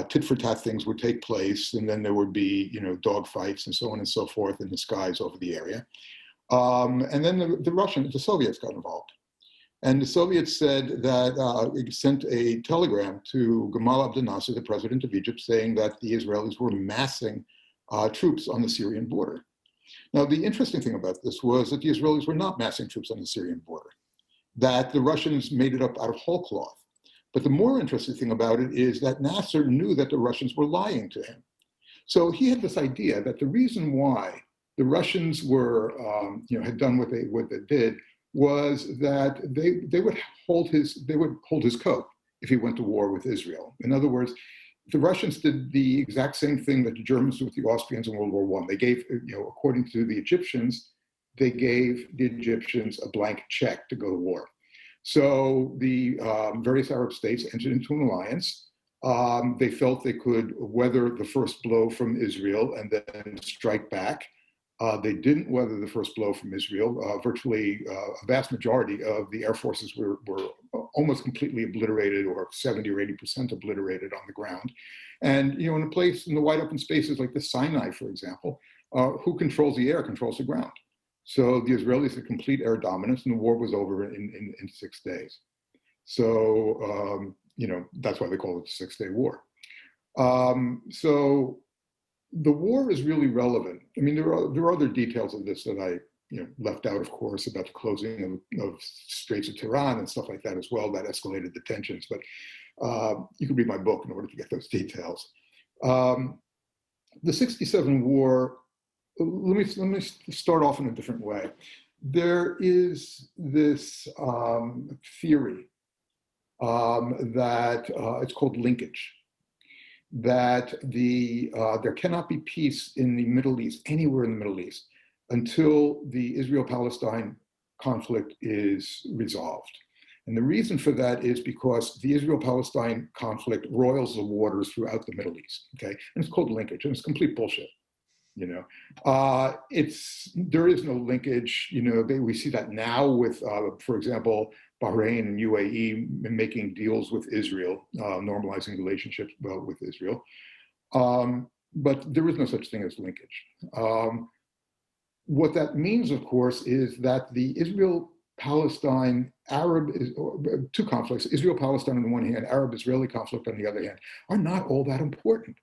Tit for tat things would take place, and then there would be, dog fights and so on and so forth in the skies over the area. And then the Soviets got involved. And the Soviets said that it sent a telegram to Gamal Abdel Nasser, the president of Egypt, saying that the Israelis were massing troops on the Syrian border. Now, the interesting thing about this was that the Israelis were not massing troops on the Syrian border, that the Russians made it up out of whole cloth. But the more interesting thing about it is that Nasser knew that the Russians were lying to him. So he had this idea that the reason why the Russians were, had done what they did was that they would hold his coat if he went to war with Israel. In other words, the Russians did the exact same thing that the Germans did with the Austrians in World War I. They gave, according to the Egyptians, they gave the Egyptians a blank check to go to war. So the various Arab states entered into an alliance. They felt they could weather the first blow from Israel and then strike back. They didn't weather the first blow from Israel. Virtually a vast majority of the air forces were almost completely obliterated, or 70 or 80% obliterated on the ground. And in a place in the wide open spaces like the Sinai, for example, who controls the air controls the ground. So the Israelis had complete air dominance, and the war was over in 6 days. So, that's why they call it the 6-day war. So the war is really relevant. I mean, there are other details of this that I left out, of course, about the closing of Straits of Tiran and stuff like that as well, that escalated the tensions. But you can read my book in order to get those details. The 67 war, let me start off in a different way. There is this theory that it's called linkage, that there cannot be peace in the Middle East, anywhere in the Middle East, until the Israel-Palestine conflict is resolved. And the reason for that is because the Israel-Palestine conflict roils the waters throughout the Middle East, okay? And it's called linkage, and it's complete bullshit. There is no linkage. We see that now with, for example, Bahrain and UAE making deals with Israel, normalizing relationships with Israel. But there is no such thing as linkage. What that means, of course, is that the Israel-Palestine two conflicts, Israel-Palestine on the one hand, Arab-Israeli conflict on the other hand, are not all that important.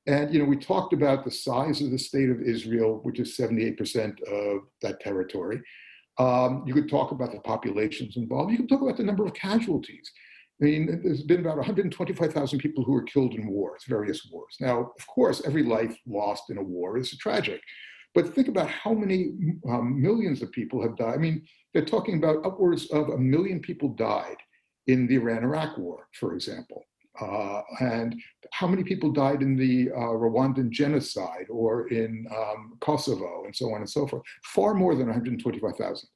And, we talked about the size of the state of Israel, which is 78% of that territory. You could talk about the populations involved. You could talk about the number of casualties. I mean, there's been about 125,000 people who were killed in wars, various wars. Now, of course, every life lost in a war is tragic. But think about how many millions of people have died. I mean, they're talking about upwards of 1 million people died in the Iran-Iraq war, for example. And how many people died in the Rwandan genocide or in Kosovo and so on and so forth? Far more than 125,000.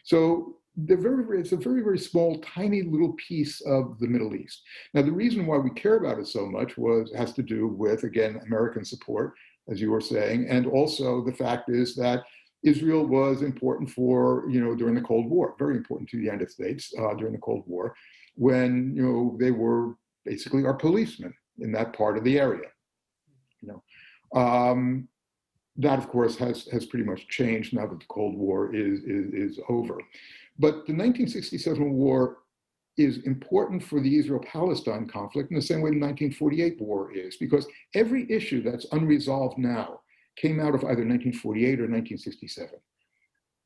So it's a very, very small, tiny little piece of the Middle East. Now, the reason why we care about it so much has to do with, again, American support, as you were saying, and also the fact is that Israel was important for, during the Cold War, very important to the United States during the Cold War, when, they were basically our policemen in that part of the area. That, of course, has pretty much changed now that the Cold War is over. But the 1967 war is important for the Israel-Palestine conflict in the same way the 1948 war is, because every issue that's unresolved now came out of either 1948 or 1967.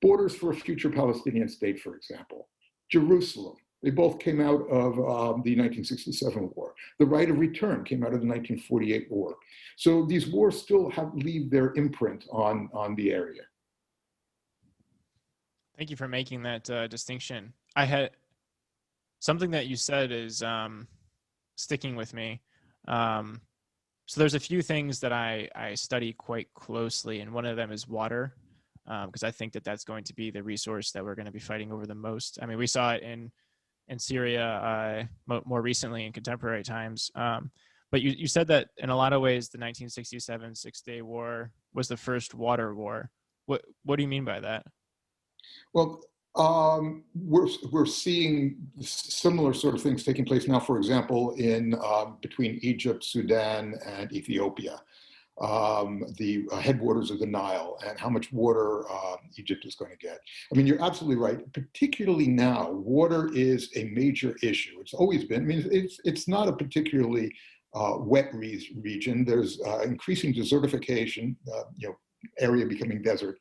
Borders for a future Palestinian state, for example. Jerusalem. They both came out of the 1967 war. The right of return came out of the 1948 war. So these wars still leave their imprint on the area. Thank you for making that distinction. I had something that you said is sticking with me. So there's a few things that I study quite closely, and one of them is water, because I think that that's going to be the resource that we're going to be fighting over the most. I mean, we saw it in Syria more recently in contemporary times. But you said that in a lot of ways, the 1967 Six-Day War was the first water war. What do you mean by that? Well, we're seeing similar sort of things taking place now, for example, in between Egypt, Sudan, and Ethiopia, the headwaters of the Nile, and how much water Egypt is going to get. I mean, you're absolutely right. Particularly now, water is a major issue. It's always been. I mean, it's not a particularly wet region. There's increasing desertification, area becoming desert,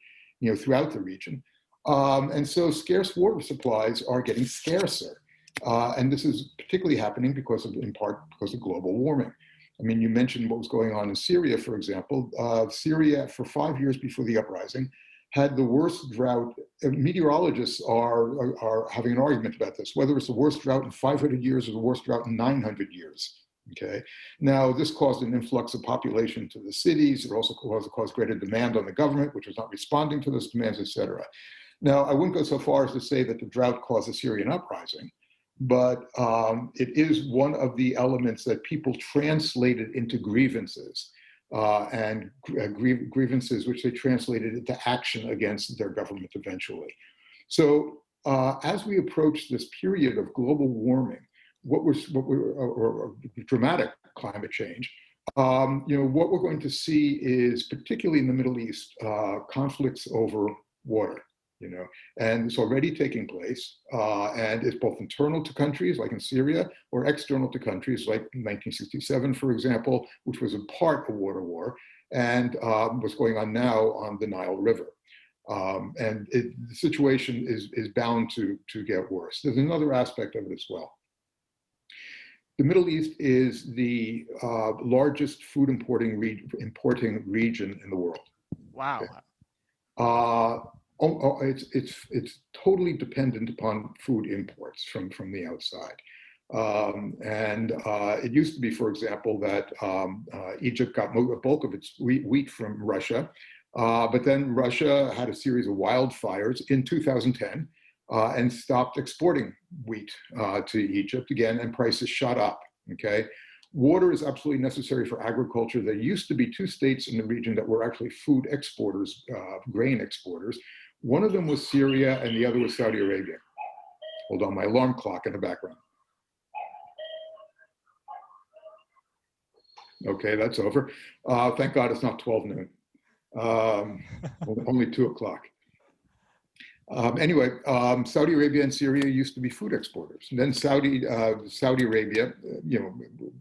throughout the region. And so scarce water supplies are getting scarcer. And this is particularly happening in part because of global warming. I mean, you mentioned what was going on in Syria, for example. Syria, for 5 years before the uprising, had the worst drought. Meteorologists are having an argument about this, whether it's the worst drought in 500 years or the worst drought in 900 years. Okay. Now, this caused an influx of population to the cities. It also caused greater demand on the government, which was not responding to those demands, et cetera. Now, I wouldn't go so far as to say that the drought caused a Syrian uprising, but it is one of the elements that people translated into grievances, grievances which they translated into action against their government eventually. So as we approach this period of global warming, or dramatic climate change, what we're going to see is, particularly in the Middle East, conflicts over water. And it's already taking place, and it's both internal to countries like in Syria, or external to countries like 1967, for example, which was in part a water war, and what's going on now on the Nile River. And the situation is bound to get worse. There's another aspect of it as well. The Middle East is the largest food importing region in the world. Wow. Okay. It's totally dependent upon food imports from the outside. And it used to be, for example, that Egypt got a bulk of its wheat from Russia, but then Russia had a series of wildfires in 2010 and stopped exporting wheat to Egypt again, and prices shot up, okay? Water is absolutely necessary for agriculture. There used to be two states in the region that were actually food exporters, grain exporters. One of them was Syria and the other was Saudi Arabia. Hold on, my alarm clock in the background. Okay, that's over. Thank God it's not 12 noon. Only 2 o'clock. Anyway, Saudi Arabia and Syria used to be food exporters. And then Saudi Arabia,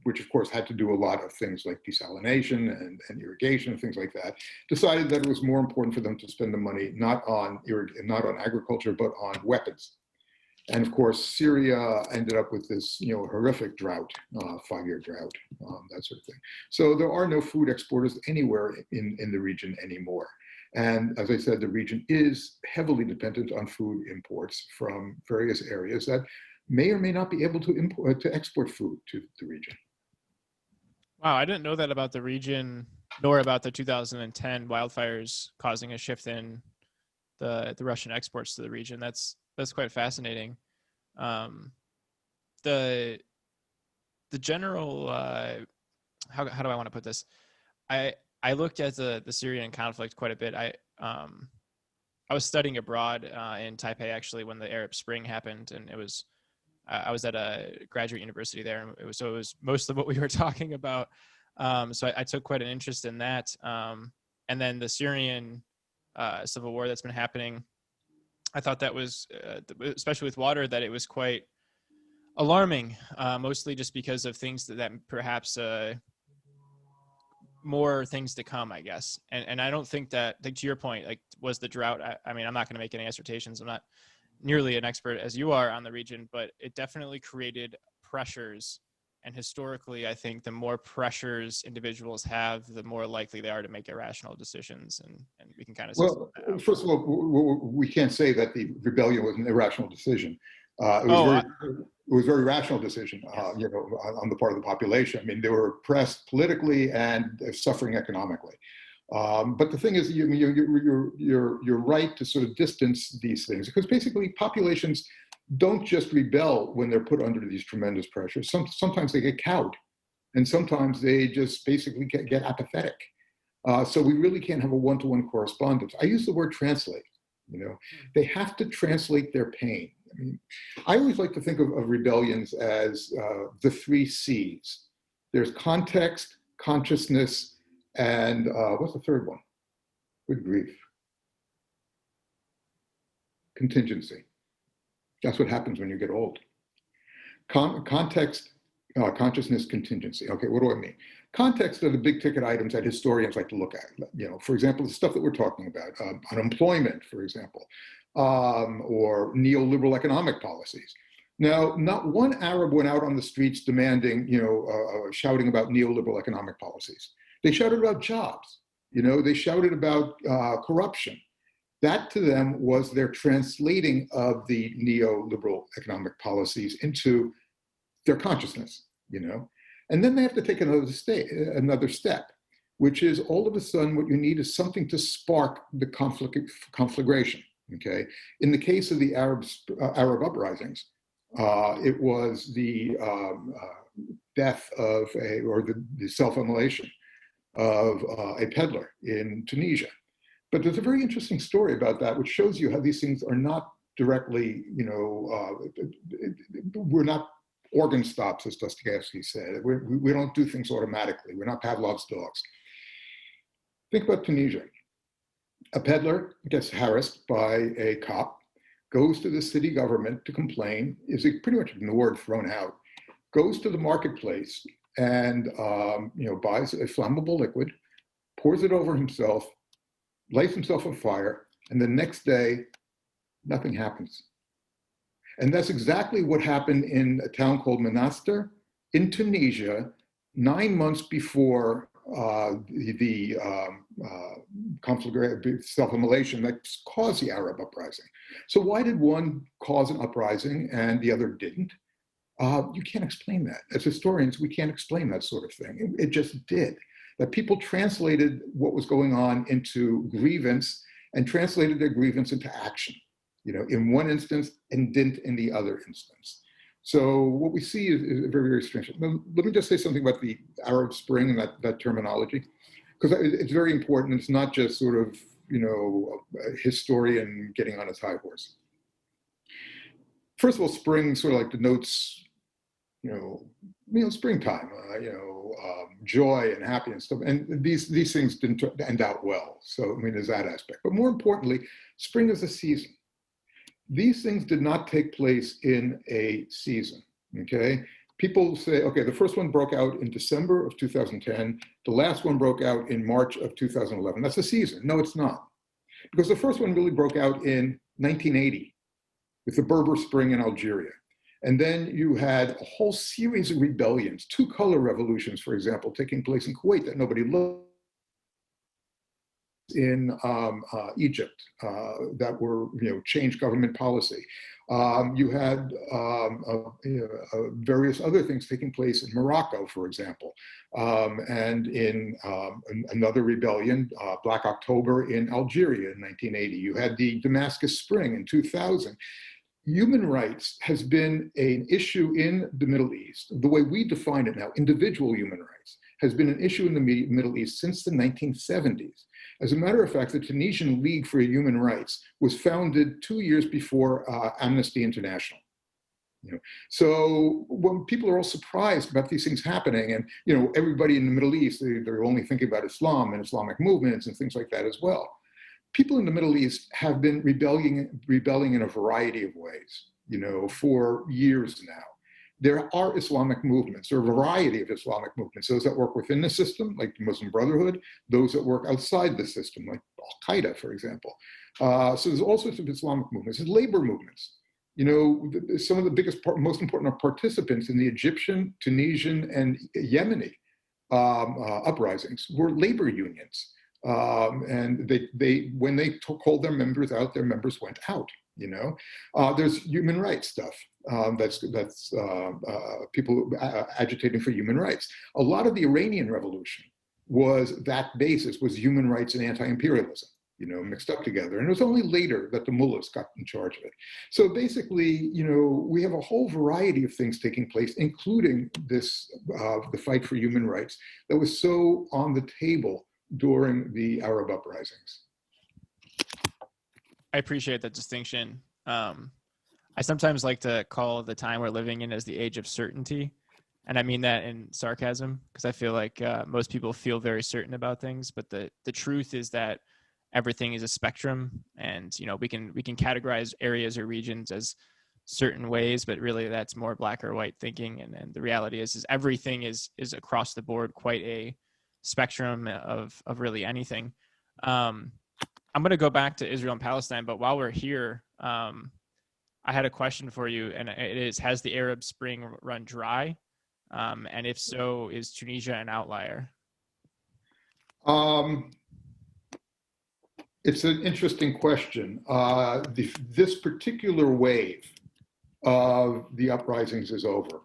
which of course had to do a lot of things like desalination and irrigation and things like that, decided that it was more important for them to spend the money not on agriculture, but on weapons. And of course, Syria ended up with this horrific drought, 5-year drought, that sort of thing. So there are no food exporters anywhere in the region anymore. And as I said, the region is heavily dependent on food imports from various areas that may or may not be able to export food to the region. Wow, I didn't know that about the region, nor about the 2010 wildfires causing a shift in the Russian exports to the region. That's quite fascinating. The general how do I want to put this? I looked at the Syrian conflict quite a bit. I was studying abroad in Taipei actually when the Arab Spring happened, and it was I was at a graduate university there, and it was most of what we were talking about. So I took quite an interest in that. And then the Syrian civil war that's been happening, I thought that was, especially with water, that it was quite alarming, mostly just because of things that perhaps more things to come, I guess. And I don't think that, like, to your point, like, was the drought, I mean, I'm not going to make any assertions. I'm not nearly an expert as you are on the region, but it definitely created pressures. And historically, I think the more pressures individuals have, the more likely they are to make irrational decisions. And we can kind of see Well, that out. first of all, we can't say that the rebellion was an irrational decision. Oh, It was a very rational decision, yes. on the part of the population. I mean, they were oppressed politically and suffering economically. But the thing is, you're right to sort of distance these things, because basically populations don't just rebel when they're put under these tremendous pressures. Sometimes they get cowed, and sometimes they just basically get apathetic. So we really can't have a one-to-one correspondence. I use the word translate. They have to translate their pain. I mean, I always like to think of rebellions as the three C's. There's context, consciousness, and what's the third one? Good grief. Contingency. That's what happens when you get old. Context, consciousness, contingency. Okay, what do I mean? Context are the big ticket items that historians like to look at. For example, the stuff that we're talking about, unemployment, for example, or neoliberal economic policies. Now, not one Arab went out on the streets demanding, shouting about neoliberal economic policies. They shouted about jobs. They shouted about corruption. That to them was their translating of the neoliberal economic policies into their consciousness, And then they have to take another step, which is all of a sudden what you need is something to spark the conflagration, okay? In the case of the Arab uprisings, it was the death of the self-immolation of a peddler in Tunisia. But there's a very interesting story about that, which shows you how these things are not directly, we're not organ stops, as Dostoevsky said. We don't do things automatically. We're not Pavlov's dogs. Think about Tunisia. A peddler gets harassed by a cop, goes to the city government to complain, is pretty much ignored, thrown out, goes to the marketplace and buys a flammable liquid, pours it over himself, lights himself on fire, and the next day, nothing happens. And that's exactly what happened in a town called Monastir in Tunisia, 9 months before the self-immolation that caused the Arab uprising. So why did one cause an uprising and the other didn't? You can't explain that. As historians, we can't explain that sort of thing. It just did. That people translated what was going on into grievance and translated their grievance into action, in one instance and didn't in the other instance. So what we see is very, very strange. Now, let me just say something about the Arab Spring and that terminology, because it's very important. It's not just sort of, a historian getting on his high horse. First of all, spring sort of like denotes, springtime, joy and happiness stuff. And these things didn't end out well. So, there's that aspect. But more importantly, spring is a season. These things did not take place in a season, okay? People say, okay, the first one broke out in December of 2010. The last one broke out in March of 2011. That's a season. No, it's not. Because the first one really broke out in 1980 with the Berber Spring in Algeria. And then you had a whole series of rebellions, 2 color revolutions, for example, taking place in Kuwait that nobody looked in Egypt that were, changed government policy. You had various other things taking place in Morocco, for example, and in another rebellion, Black October in Algeria in 1980. You had the Damascus Spring in 2000. Human rights has been an issue in the Middle East. The way we define it now, individual human rights, has been an issue in the Middle East since the 1970s. As a matter of fact, the Tunisian League for Human Rights was founded 2 years before Amnesty International. So when people are all surprised about these things happening, and everybody in the Middle East, they're only thinking about Islam and Islamic movements and things like that as well. People in the Middle East have been rebelling in a variety of ways, for years now. There are Islamic movements. There are a variety of Islamic movements, those that work within the system, like the Muslim Brotherhood, those that work outside the system, like Al-Qaeda, for example. So there's all sorts of Islamic movements. There's labor movements. Some of the biggest, most important participants in the Egyptian, Tunisian, and Yemeni uprisings were labor unions. And when they called their members out, their members went out. There's human rights stuff. That's people agitating for human rights. A lot of the Iranian Revolution was that basis, was human rights and anti-imperialism, mixed up together. And it was only later that the mullahs got in charge of it. So basically, we have a whole variety of things taking place, including this, the fight for human rights that was so on the table during the Arab uprisings. I appreciate that distinction. I sometimes like to call the time we're living in as the age of certainty. And I mean that in sarcasm, because I feel like most people feel very certain about things. But the truth is that everything is a spectrum, and we can categorize areas or regions as certain ways, but really that's more black or white thinking. And the reality is everything is across the board quite a spectrum of really anything. I'm going to go back to Israel and Palestine, but while we're here, I had a question for you, and it is: has the Arab Spring run dry? And if so, is Tunisia an outlier? It's an interesting question. This particular wave of the uprisings is over,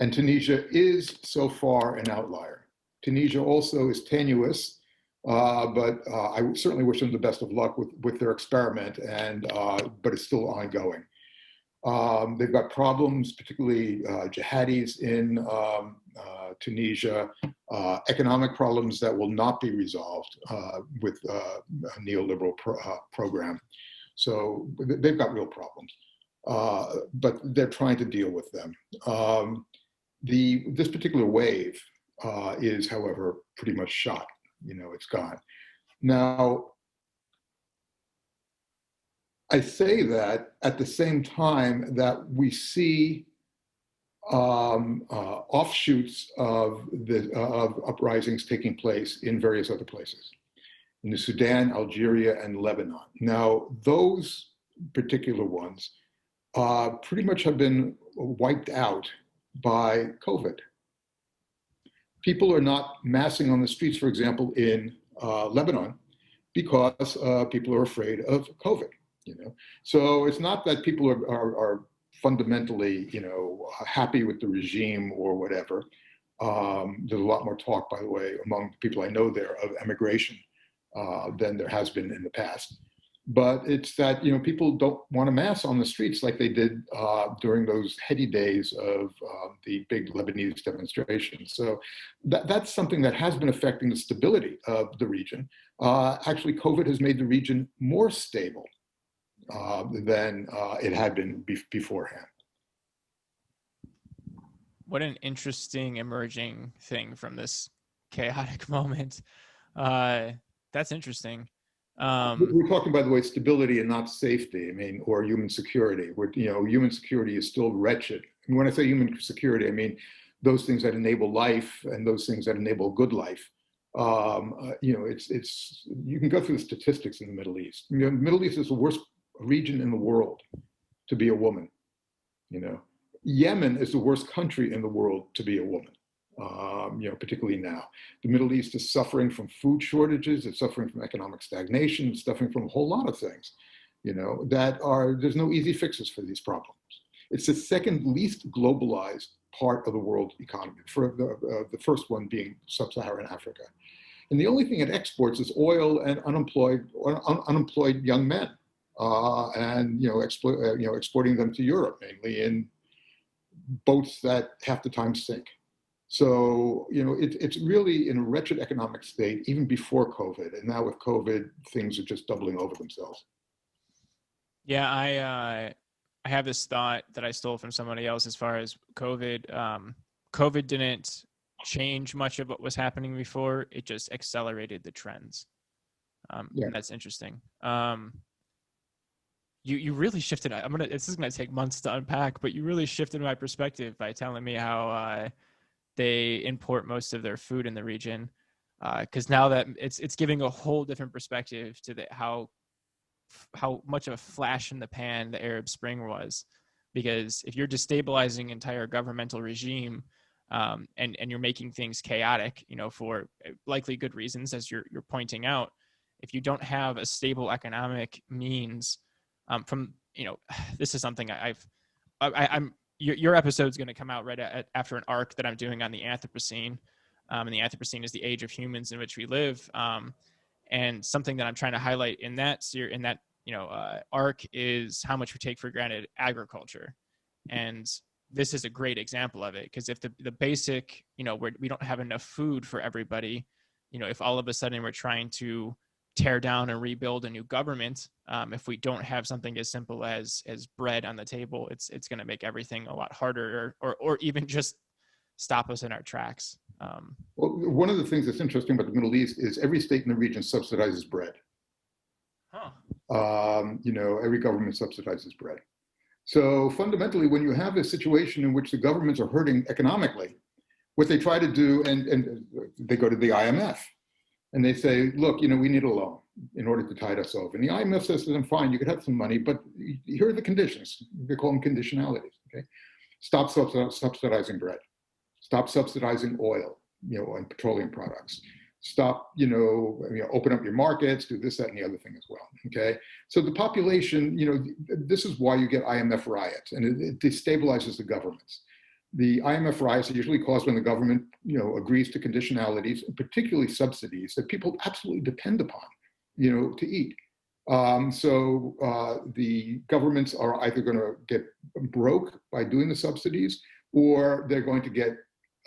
and Tunisia is so far an outlier. Tunisia also is tenuous. But I certainly wish them the best of luck with their experiment, but it's still ongoing. They've got problems, particularly jihadis in Tunisia, economic problems that will not be resolved with a neoliberal program. So they've got real problems, but they're trying to deal with them. This particular wave is, however, pretty much shot. It's gone. Now, I say that at the same time that we see offshoots of uprisings taking place in various other places, in the Sudan, Algeria, and Lebanon. Now, those particular ones pretty much have been wiped out by COVID. People are not massing on the streets, for example, in Lebanon, because people are afraid of COVID. So it's not that people are fundamentally, happy with the regime or whatever. There's a lot more talk, by the way, among people I know there of emigration than there has been in the past. But it's that, people don't want to mass on the streets like they did during those heady days of the big Lebanese demonstrations. So that's something that has been affecting the stability of the region. Actually, COVID has made the region more stable than it had been beforehand. What an interesting emerging thing from this chaotic moment. That's interesting. We're talking, by the way, stability and not safety. I mean, or human security. Human security is still wretched. And when I say human security, I mean those things that enable life and those things that enable good life. It's you can go through the statistics in the Middle East. The Middle East is the worst region in the world to be a woman. Yemen is the worst country in the world to be a woman. Particularly now. The Middle East is suffering from food shortages, it's suffering from economic stagnation, it's suffering from a whole lot of things, there's no easy fixes for these problems. It's the second least globalized part of the world economy, for the first one being sub-Saharan Africa. And the only thing it exports is oil and unemployed young men, exporting them to Europe, mainly in boats that half the time sink. So, it's really in a wretched economic state, even before COVID. And now with COVID, things are just doubling over themselves. Yeah, I have this thought that I stole from somebody else as far as COVID. COVID didn't change much of what was happening before. It just accelerated the trends. And that's interesting. you really shifted. This is gonna take months to unpack, but you really shifted my perspective by telling me how they import most of their food in the region. Because now that it's giving a whole different perspective to how much of a flash in the pan the Arab Spring was. Because if you're destabilizing entire governmental regime, and you're making things chaotic, for likely good reasons, as you're pointing out, if you don't have a stable economic means, from this is something I'm your episode's going to come out after an arc that I'm doing on the Anthropocene, and the Anthropocene is the age of humans in which we live, and something that I'm trying to highlight in that arc is how much we take for granted agriculture, and this is a great example of it, because if the basic, we don't have enough food for everybody, if all of a sudden we're trying to tear down and rebuild a new government, if we don't have something as simple as bread on the table, it's going to make everything a lot harder, or even just stop us in our tracks. Well, one of the things that's interesting about the Middle East is every state in the region subsidizes bread. Huh. Every government subsidizes bread. So fundamentally, when you have a situation in which the governments are hurting economically, what they try to do, and they go to the IMF, and they say, look, we need a loan in order to tide us over. And the IMF says to them, fine, you could have some money, but here are the conditions. They call them conditionalities. Okay, stop subsidizing bread. Stop subsidizing oil, and petroleum products. Stop, open up your markets, do this, that, and the other thing as well. Okay, so the population, this is why you get IMF riots, and it destabilizes the governments. The IMF riots are usually caused when the government, agrees to conditionalities, particularly subsidies that people absolutely depend upon, to eat. So the governments are either going to get broke by doing the subsidies, or they're going to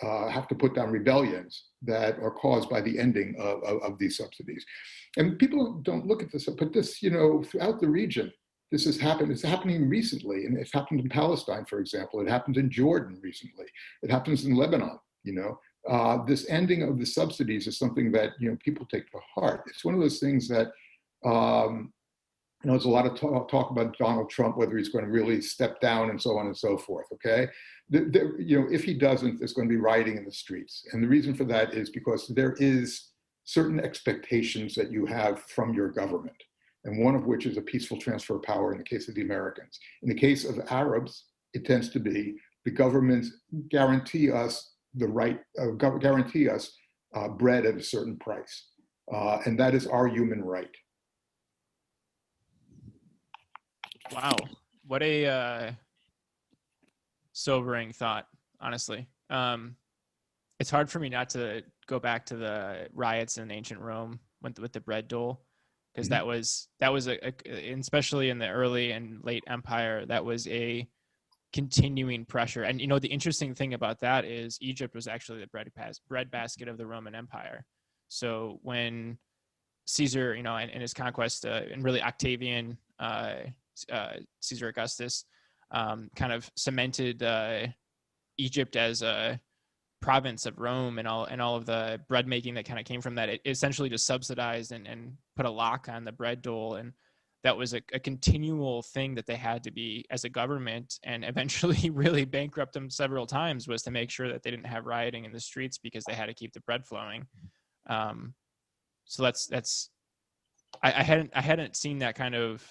have to put down rebellions that are caused by the ending of these subsidies. And people don't look at this, but this, throughout the region, this has happened. It's happening recently, and it's happened in Palestine, for example. It happened in Jordan recently. It happens in Lebanon. This ending of the subsidies is something that people take to heart. It's one of those things that there's a lot of talk about Donald Trump, whether he's going to really step down and so on and so forth. Okay, if he doesn't, there's going to be rioting in the streets, and the reason for that is because there is certain expectations that you have from your government, and one of which is a peaceful transfer of power in the case of the Americans. In the case of Arabs, it tends to be the governments guarantee us the right, guarantee us bread at a certain price, and that is our human right. Wow, what a sobering thought, honestly. It's hard for me not to go back to the riots in ancient Rome with the bread dole, because that was especially in the early and late empire, that was a continuing pressure. And the interesting thing about that is Egypt was actually the bread basket of the Roman Empire. So when Caesar, and his conquest, and really Octavian, Caesar Augustus, kind of cemented Egypt as a province of Rome, and all of the bread making that kind of came from that, it essentially just subsidized and put a lock on the bread dole. And that was a continual thing that they had to be, as a government, and eventually really bankrupt them several times, was to make sure that they didn't have rioting in the streets, because they had to keep the bread flowing. So that's I hadn't seen that kind of,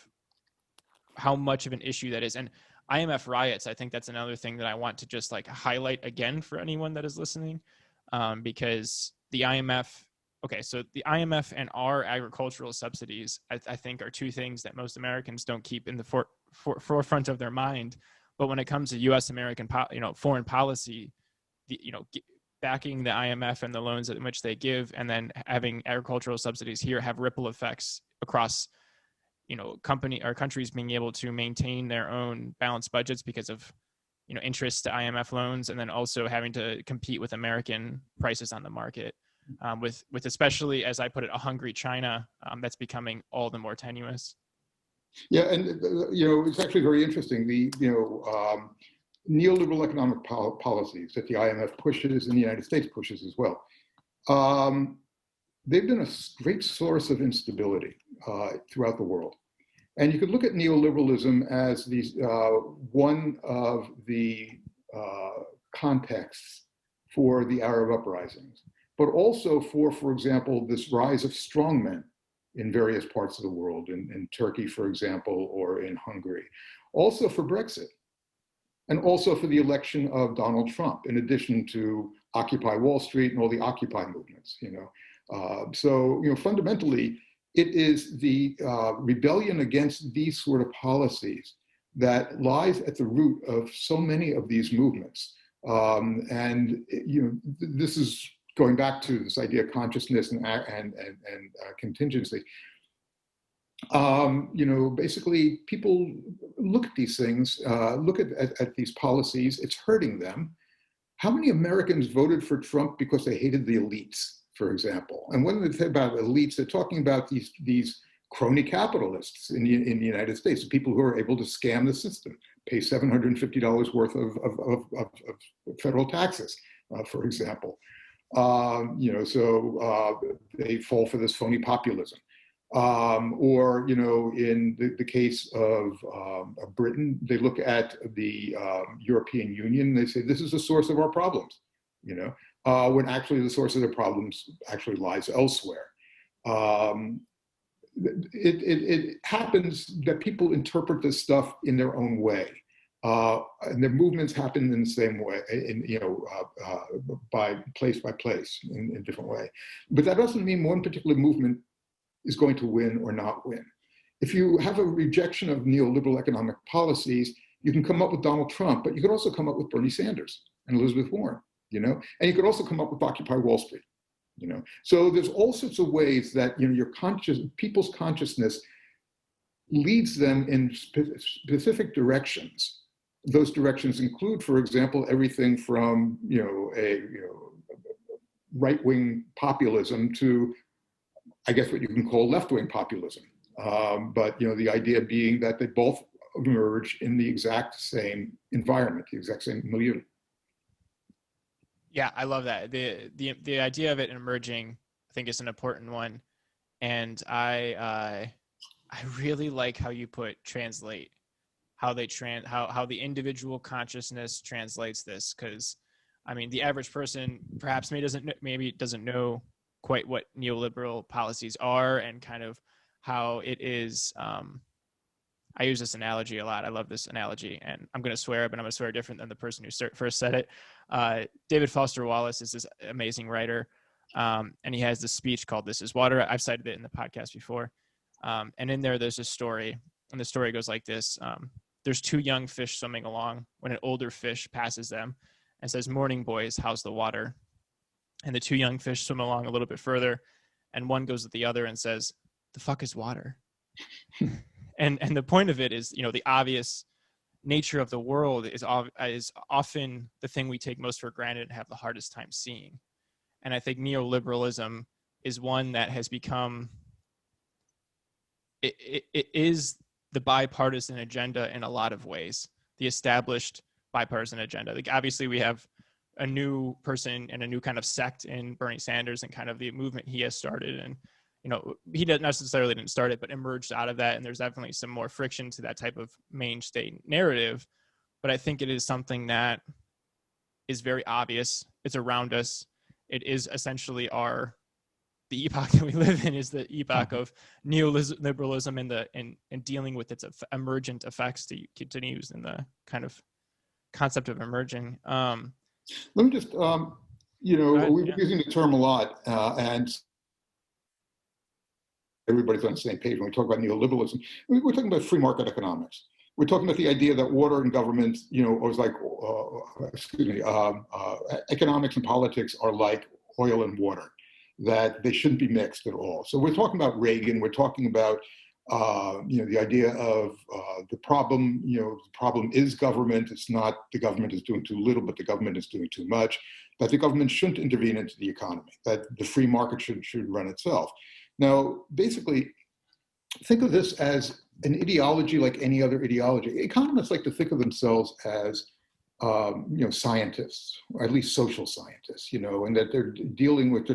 how much of an issue that is. And IMF riots, I think that's another thing that I want to just highlight again for anyone that is listening, because the IMF, so the IMF and our agricultural subsidies, I think, are two things that most Americans don't keep in the forefront of their mind. But when it comes to U.S. American, foreign policy, backing the IMF and the loans in which they give, and then having agricultural subsidies here, have ripple effects across countries being able to maintain their own balanced budgets because of interest to IMF loans, and then also having to compete with American prices on the market, with especially, as I put it, a hungry China, that's becoming all the more tenuous. Yeah, and it's actually very interesting. The neoliberal economic policies that the IMF pushes and the United States pushes as well. They've been a great source of instability throughout the world. And you could look at neoliberalism as one of the contexts for the Arab uprisings, but also for example, this rise of strongmen in various parts of the world, in Turkey, for example, or in Hungary. Also for Brexit, and also for the election of Donald Trump, in addition to Occupy Wall Street and all the Occupy movements. Fundamentally, it is the rebellion against these sort of policies that lies at the root of so many of these movements. This is going back to this idea of consciousness and contingency. Basically, people look at these things, look at these policies, it's hurting them. How many Americans voted for Trump because they hated the elites, for example? And when they say about elites, they're talking about these crony capitalists in the United States, the people who are able to scam the system, pay $750 worth of federal taxes, for example. They fall for this phony populism. In the case of Britain, they look at the European Union and they say, this is the source of our problems, when actually the source of their problems actually lies elsewhere. It happens that people interpret this stuff in their own way. And their movements happen in the same way, by place, in a different way. But that doesn't mean one particular movement is going to win or not win. If you have a rejection of neoliberal economic policies, you can come up with Donald Trump, but you could also come up with Bernie Sanders and Elizabeth Warren, and you could also come up with Occupy Wall Street, So there's all sorts of ways that, people's consciousness leads them in specific directions. Those directions include, for example, everything from, right-wing populism to, I guess, what you can call left-wing populism. But the idea being that they both emerge in the exact same environment, the exact same milieu. Yeah, I love that. The idea of it emerging, I think, is an important one, and I really like how you put translate, how the individual consciousness translates this, because I mean the average person perhaps maybe doesn't know quite what neoliberal policies are and kind of how it is. I use this analogy a lot. I love this analogy, and I'm going to swear, but I'm going to swear different than the person who first said it. David Foster Wallace is this amazing writer, and he has this speech called "This Is Water." I've cited it in the podcast before, and in there's a story, and the story goes like this: there's two young fish swimming along when an older fish passes them and says, "Morning, boys, how's the water?" And the two young fish swim along a little bit further, and one goes at the other and says, "The fuck is water?" and the point of it is, the obvious nature of the world is often the thing we take most for granted and have the hardest time seeing. And I think neoliberalism is one that has become, it is the bipartisan agenda in a lot of ways, the established bipartisan agenda. Like, obviously we have a new person and a new kind of sect in Bernie Sanders and kind of the movement he has started. And, he didn't necessarily start it, but emerged out of that. And there's definitely some more friction to that type of mainstay narrative. But I think it is something that is very obvious. It's around us. It is essentially the epoch that we live in is the epoch of neoliberalism and dealing with its emergent effects, to continue using the kind of concept of emerging. Let me just, we've been using the term a lot, and everybody's on the same page when we talk about neoliberalism. We're talking about free market economics. We're talking about the idea that water and government, economics and politics are like oil and water, that they shouldn't be mixed at all. So we're talking about Reagan. We're talking about, the idea of the problem. The problem is government. It's not the government is doing too little, but the government is doing too much. That the government shouldn't intervene into the economy. That the free market should run itself. Now, basically, think of this as an ideology like any other ideology. Economists like to think of themselves as scientists, or at least social scientists, and that they're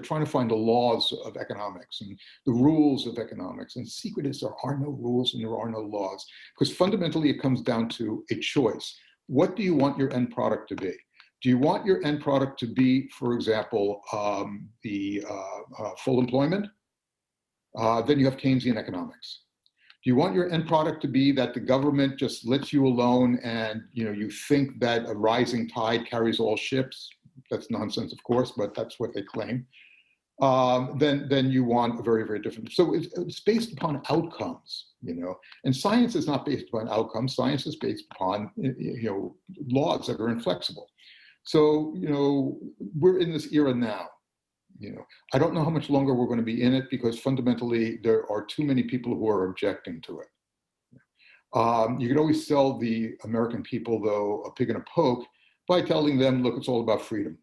trying to find the laws of economics and the rules of economics. And the secret is there are no rules and there are no laws, because fundamentally it comes down to a choice. What do you want your end product to be? Do you want your end product to be, for example, the full employment? Then you have Keynesian economics. Do you want your end product to be that the government just lets you alone and you think that a rising tide carries all ships? That's nonsense, of course, but that's what they claim. Then you want a very, very different. So it's based upon outcomes, and science is not based upon outcomes. Science is based upon laws that are inflexible. So we're in this era now. I don't know how much longer we're going to be in it, because fundamentally there are too many people who are objecting to it. You can always sell the American people, though, a pig in a poke by telling them, look, it's all about freedom,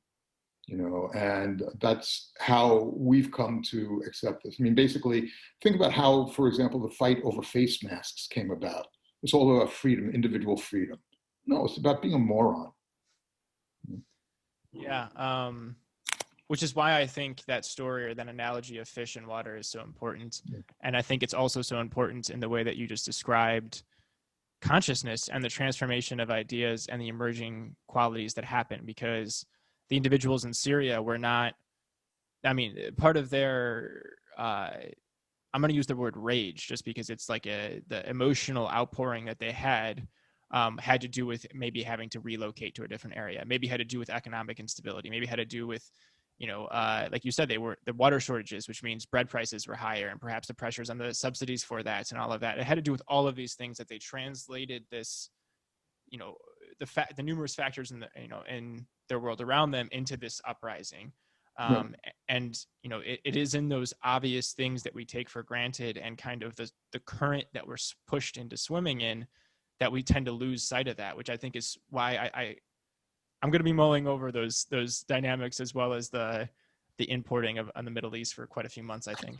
and that's how we've come to accept this. I mean, basically, think about how, for example, the fight over face masks came about. It's all about freedom, individual freedom. No, it's about being a moron. Yeah. Which is why I think that story, or that analogy of fish and water, is so important. Yeah. And I think it's also so important in the way that you just described consciousness and the transformation of ideas and the emerging qualities that happen, because the individuals in Syria were not, part of their, I'm going to use the word rage just because it's like the emotional outpouring that they had to do with maybe having to relocate to a different area, maybe had to do with economic instability, maybe had to do with, like you said, they were the water shortages, which means bread prices were higher, and perhaps the pressures on the subsidies for that and all of that. It had to do with all of these things that they translated this, the numerous factors in in their world around them into this uprising. And, it is in those obvious things that we take for granted and kind of the current that we're pushed into swimming in, that we tend to lose sight of that, which I think is why I'm going to be mulling over those dynamics, as well as the importing on the Middle East for quite a few months, I think.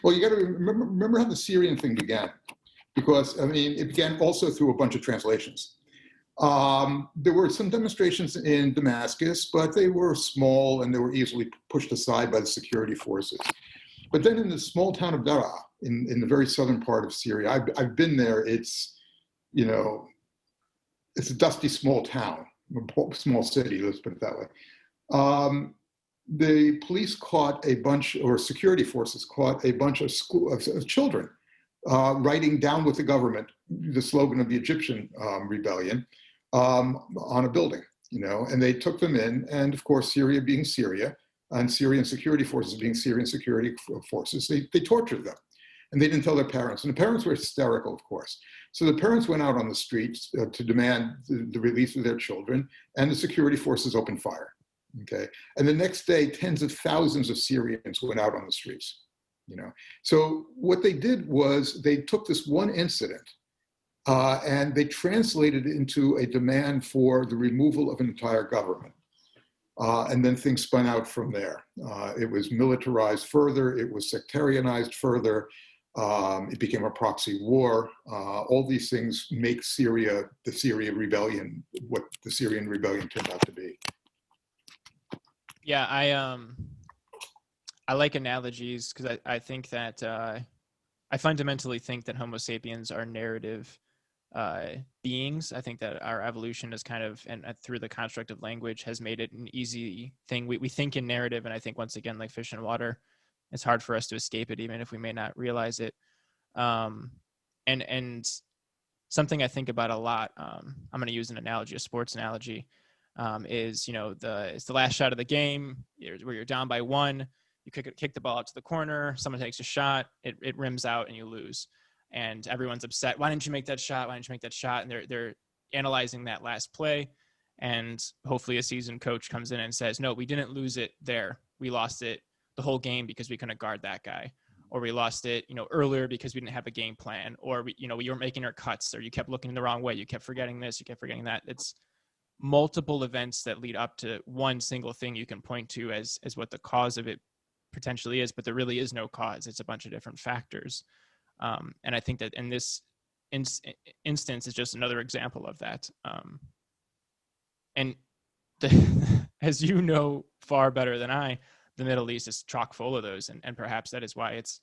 Well, you got to remember how the Syrian thing began, because it began also through a bunch of translations. There were some demonstrations in Damascus, but they were small and they were easily pushed aside by the security forces. But then in the small town of Daraa, in the very southern part of Syria, I've been there. It's a dusty small town, a small city, let's put it that way. The police caught a bunch, or security forces caught a bunch of children writing down with the government the slogan of the Egyptian rebellion on a building, and they took them in. And of course, Syria being Syria, and Syrian security forces being Syrian security forces, they tortured them. And they didn't tell their parents. And the parents were hysterical, of course. So the parents went out on the streets to demand the release of their children, and the security forces opened fire. Okay. And the next day, tens of thousands of Syrians went out on the streets. So what they did was they took this one incident and they translated it into a demand for the removal of an entire government. And then things spun out from there. It was militarized further. It was sectarianized further. It became a proxy war. All these things make Syria, the Syrian rebellion, what the Syrian rebellion turned out to be. Yeah, I like analogies, because I think that I fundamentally think that Homo sapiens are narrative beings. I think that our evolution is kind of, and through the construct of language, has made it an easy thing. We think in narrative, and I think, once again, like fish and water, it's hard for us to escape it, even if we may not realize it. And something I think about a lot, I'm going to use an analogy, a sports analogy, is, it's the last shot of the game where you're down by one, you kick the ball out to the corner, someone takes a shot, it rims out, and you lose. And everyone's upset. Why didn't you make that shot? Why didn't you make that shot? And they're analyzing that last play. And hopefully a seasoned coach comes in and says, no, we didn't lose it there. We lost it the whole game because we couldn't guard that guy. Or we lost it, earlier because we didn't have a game plan. Or we weren't making our cuts, or you kept looking the wrong way. You kept forgetting this, you kept forgetting that. It's multiple events that lead up to one single thing you can point to as what the cause of it potentially is, but there really is no cause. It's a bunch of different factors. And I think that in this instance is just another example of that. And as you know far better than I, the Middle East is chock full of those, and perhaps that is why it's,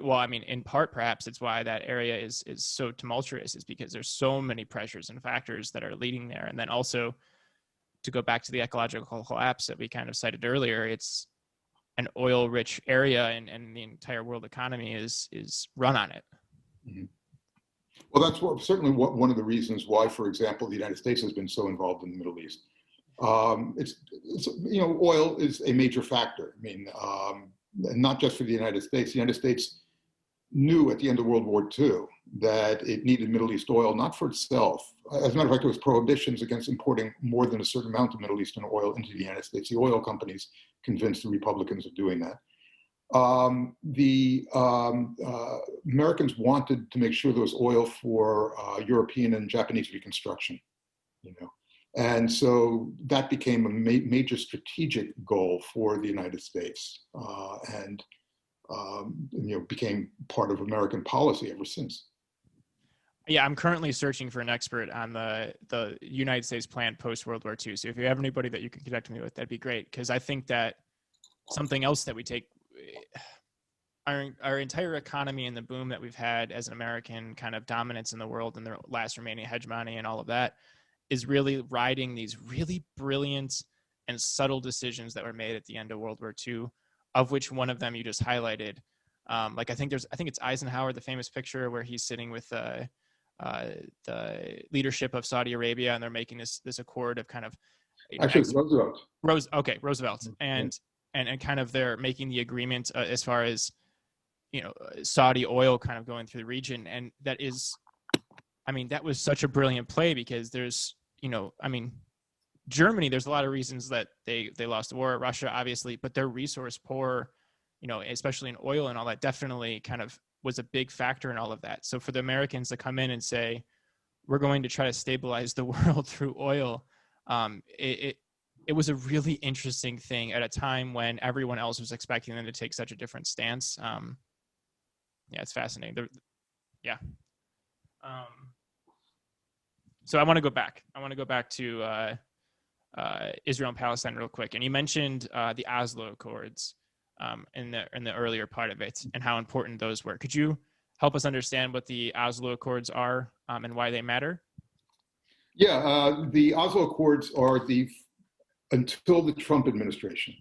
well, I mean, in part, perhaps it's why that area is so tumultuous, is because there's so many pressures and factors that are leading there. And then also, to go back to the ecological collapse that we kind of cited earlier, it's an oil-rich area, and the entire world economy is run on it. Mm-hmm. Well, that's certainly one of the reasons why, for example, the United States has been so involved in the Middle East. It's oil is a major factor. I mean, not just for the United States. The United States knew at the end of World War II that it needed Middle East oil, not for itself. As a matter of fact, there was prohibitions against importing more than a certain amount of Middle Eastern oil into the United States. The oil companies convinced the Republicans of doing that. The Americans wanted to make sure there was oil for European and Japanese reconstruction, and so that became a major strategic goal for the United States, and became part of American policy ever since. Yeah, I'm currently searching for an expert on the United States plan post World War II. So if you have anybody that you can connect me with, that'd be great, because I think that something else that we take, our entire economy and the boom that we've had as an American kind of dominance in the world and the last remaining hegemony and all of that, is really riding these really brilliant and subtle decisions that were made at the end of World War II, of which one of them you just highlighted. Like I think it's Eisenhower, the famous picture where he's sitting with the leadership of Saudi Arabia, and they're making this accord of kind of, actually Roosevelt. Roosevelt, and kind of they're making the agreement as far as Saudi oil kind of going through the region, and that was such a brilliant play, because there's Germany, there's a lot of reasons that they lost the war. Russia, obviously, but they're resource poor, especially in oil and all that, definitely kind of was a big factor in all of that. So for the Americans to come in and say, we're going to try to stabilize the world through oil, it was a really interesting thing at a time when everyone else was expecting them to take such a different stance. It's fascinating. So I want to go back. To Israel and Palestine real quick. And you mentioned the Oslo Accords in the earlier part of it, and how important those were. Could you help us understand what the Oslo Accords are and why they matter? Yeah, the Oslo Accords are until the Trump administration,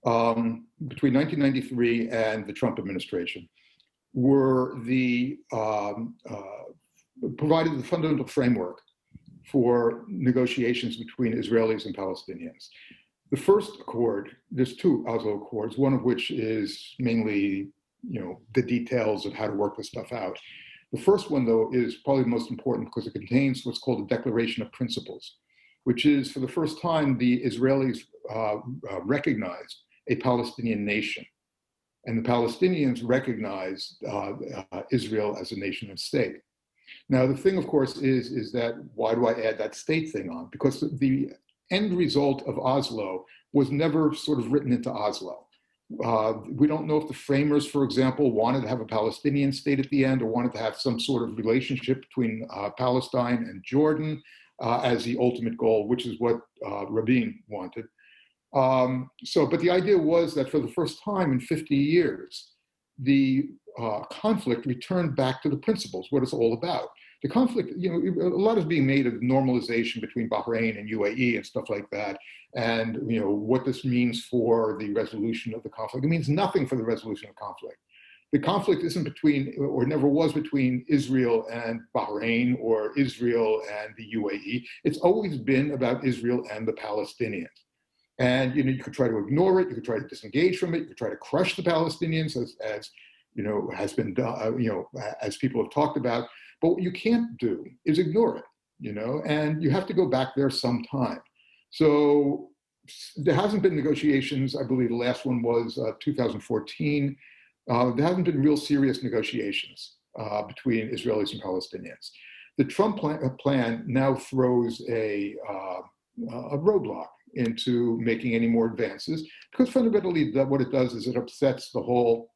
between 1993 and the Trump administration, were provided the fundamental framework for negotiations between Israelis and Palestinians. The first accord, there's two Oslo Accords, one of which is mainly, the details of how to work this stuff out. The first one, though, is probably the most important because it contains what's called a Declaration of Principles, which is, for the first time, the Israelis recognized a Palestinian nation. And the Palestinians recognized Israel as a nation and state. Now, the thing, of course, is that why do I add that state thing on? Because the end result of Oslo was never sort of written into Oslo. We don't know if the framers, for example, wanted to have a Palestinian state at the end, or wanted to have some sort of relationship between Palestine and Jordan as the ultimate goal, which is what Rabin wanted. But the idea was that for the first time in 50 years, the conflict returned back to the principles, what it's all about. The conflict, a lot is being made of normalization between Bahrain and UAE and stuff like that, and what this means for the resolution of the conflict. It means nothing for the resolution of conflict. The conflict isn't between, or never was between, Israel and Bahrain or Israel and the UAE. It's always been about Israel and the Palestinians. And you could try to ignore it, you could try to disengage from it, you could try to crush the Palestinians, as has been done, as people have talked about. But what you can't do is ignore it, and you have to go back there sometime. So there hasn't been negotiations. I believe the last one was 2014. There haven't been real serious negotiations between Israelis and Palestinians. The Trump plan now throws a roadblock into making any more advances, because fundamentally what it does is it upsets the whole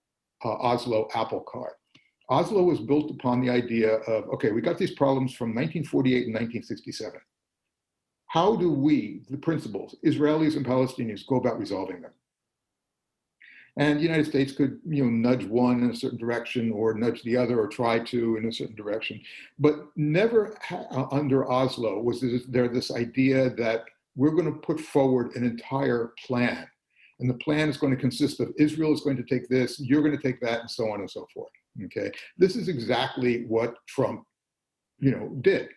Oslo apple cart. Oslo was built upon the idea of, okay, we got these problems from 1948 and 1967. how do we, the principals, Israelis and Palestinians, go about resolving them? And the United States could, nudge one in a certain direction or nudge the other or try to in a certain direction. But never under Oslo was there this idea that we're going to put forward an entire plan. And the plan is going to consist of Israel is going to take this, you're going to take that, and so on and so forth. Okay, this is exactly what Trump, did.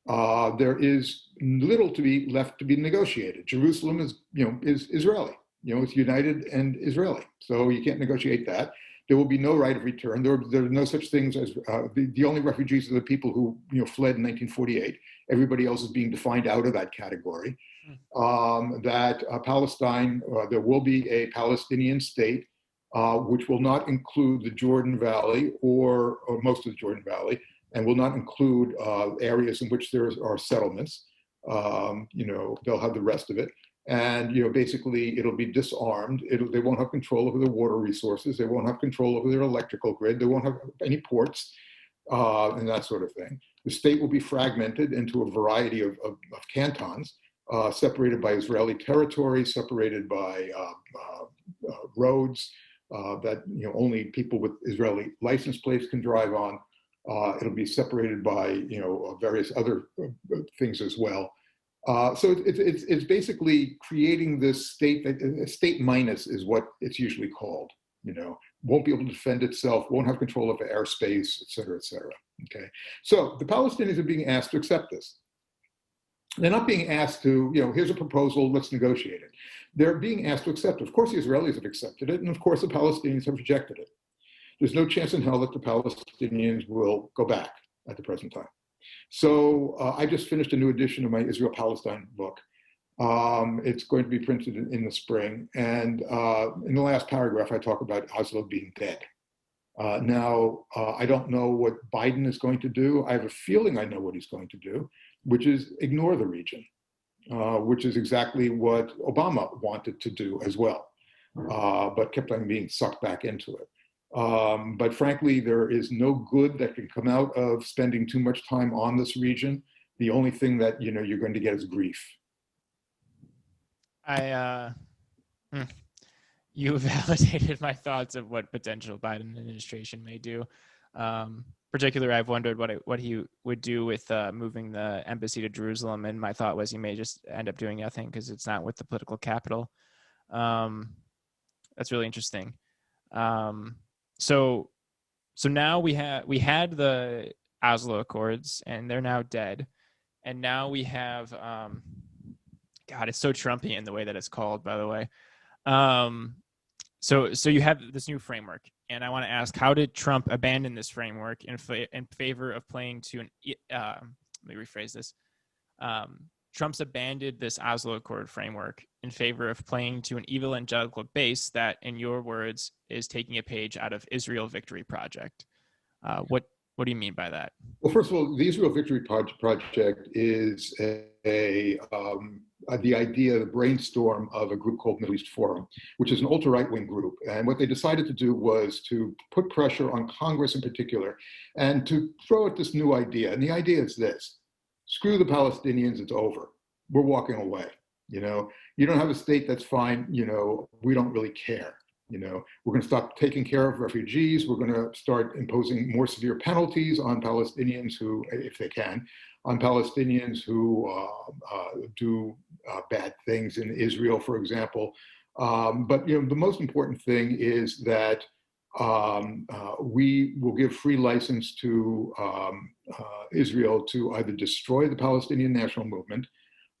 There is little to be left to be negotiated. Jerusalem is Israeli. It's united and Israeli. So you can't negotiate that. There will be no right of return. There are no such things as the only refugees are the people who fled in 1948. Everybody else is being defined out of that category. Palestine, there will be a Palestinian state, which will not include the Jordan Valley or most of the Jordan Valley, and will not include areas in which there are settlements. They'll have the rest of it. And basically, it'll be disarmed. They won't have control over their water resources. They won't have control over their electrical grid. They won't have any ports and that sort of thing. The state will be fragmented into a variety of cantons, separated by Israeli territory, separated by roads that only people with Israeli license plates can drive on. It'll be separated by various other things as well. So it's basically creating this state. State minus is what it's usually called. Won't be able to defend itself, won't have control of airspace, et cetera, et cetera. Okay, so the Palestinians are being asked to accept this. They're not being asked to, here's a proposal, let's negotiate it. They're being asked to accept it. Of course, the Israelis have accepted it, and of course, the Palestinians have rejected it. There's no chance in hell that the Palestinians will go back at the present time. So I just finished a new edition of my Israel-Palestine book. It's going to be printed in the spring. And in the last paragraph, I talk about Oslo being dead. Now, I don't know what Biden is going to do. I have a feeling I know what he's going to do, which is ignore the region, which is exactly what Obama wanted to do as well, but kept on being sucked back into it. But frankly, there is no good that can come out of spending too much time on this region. The only thing that you're going to get is grief. You validated my thoughts of what potential Biden administration may do. Particularly, I've wondered what he would do with moving the embassy to Jerusalem, and my thought was he may just end up doing nothing because it's not with the political capital. That's really interesting. So now we had the Oslo Accords, and they're now dead, and now we have God, it's so Trumpian the way that it's called, by the way. So you have this new framework, and I want to ask, how did Trump abandon this framework in favor of playing to an let me rephrase this. Trump's abandoned this Oslo Accord framework in favor of playing to an evangelical base that, in your words, is taking a page out of Israel Victory Project. What do you mean by that? Well, first of all, the Israel Victory Project is the idea, the brainstorm of a group called Middle East Forum, which is an ultra-right-wing group. And what they decided to do was to put pressure on Congress in particular and to throw out this new idea. And the idea is this: screw the Palestinians, it's over. We're walking away. You don't have a state, that's fine. We don't really care. We're going to stop taking care of refugees. We're going to start imposing more severe penalties on Palestinians who, if they can, on Palestinians who do bad things in Israel, for example. But the most important thing is that we will give free license to Israel to either destroy the Palestinian national movement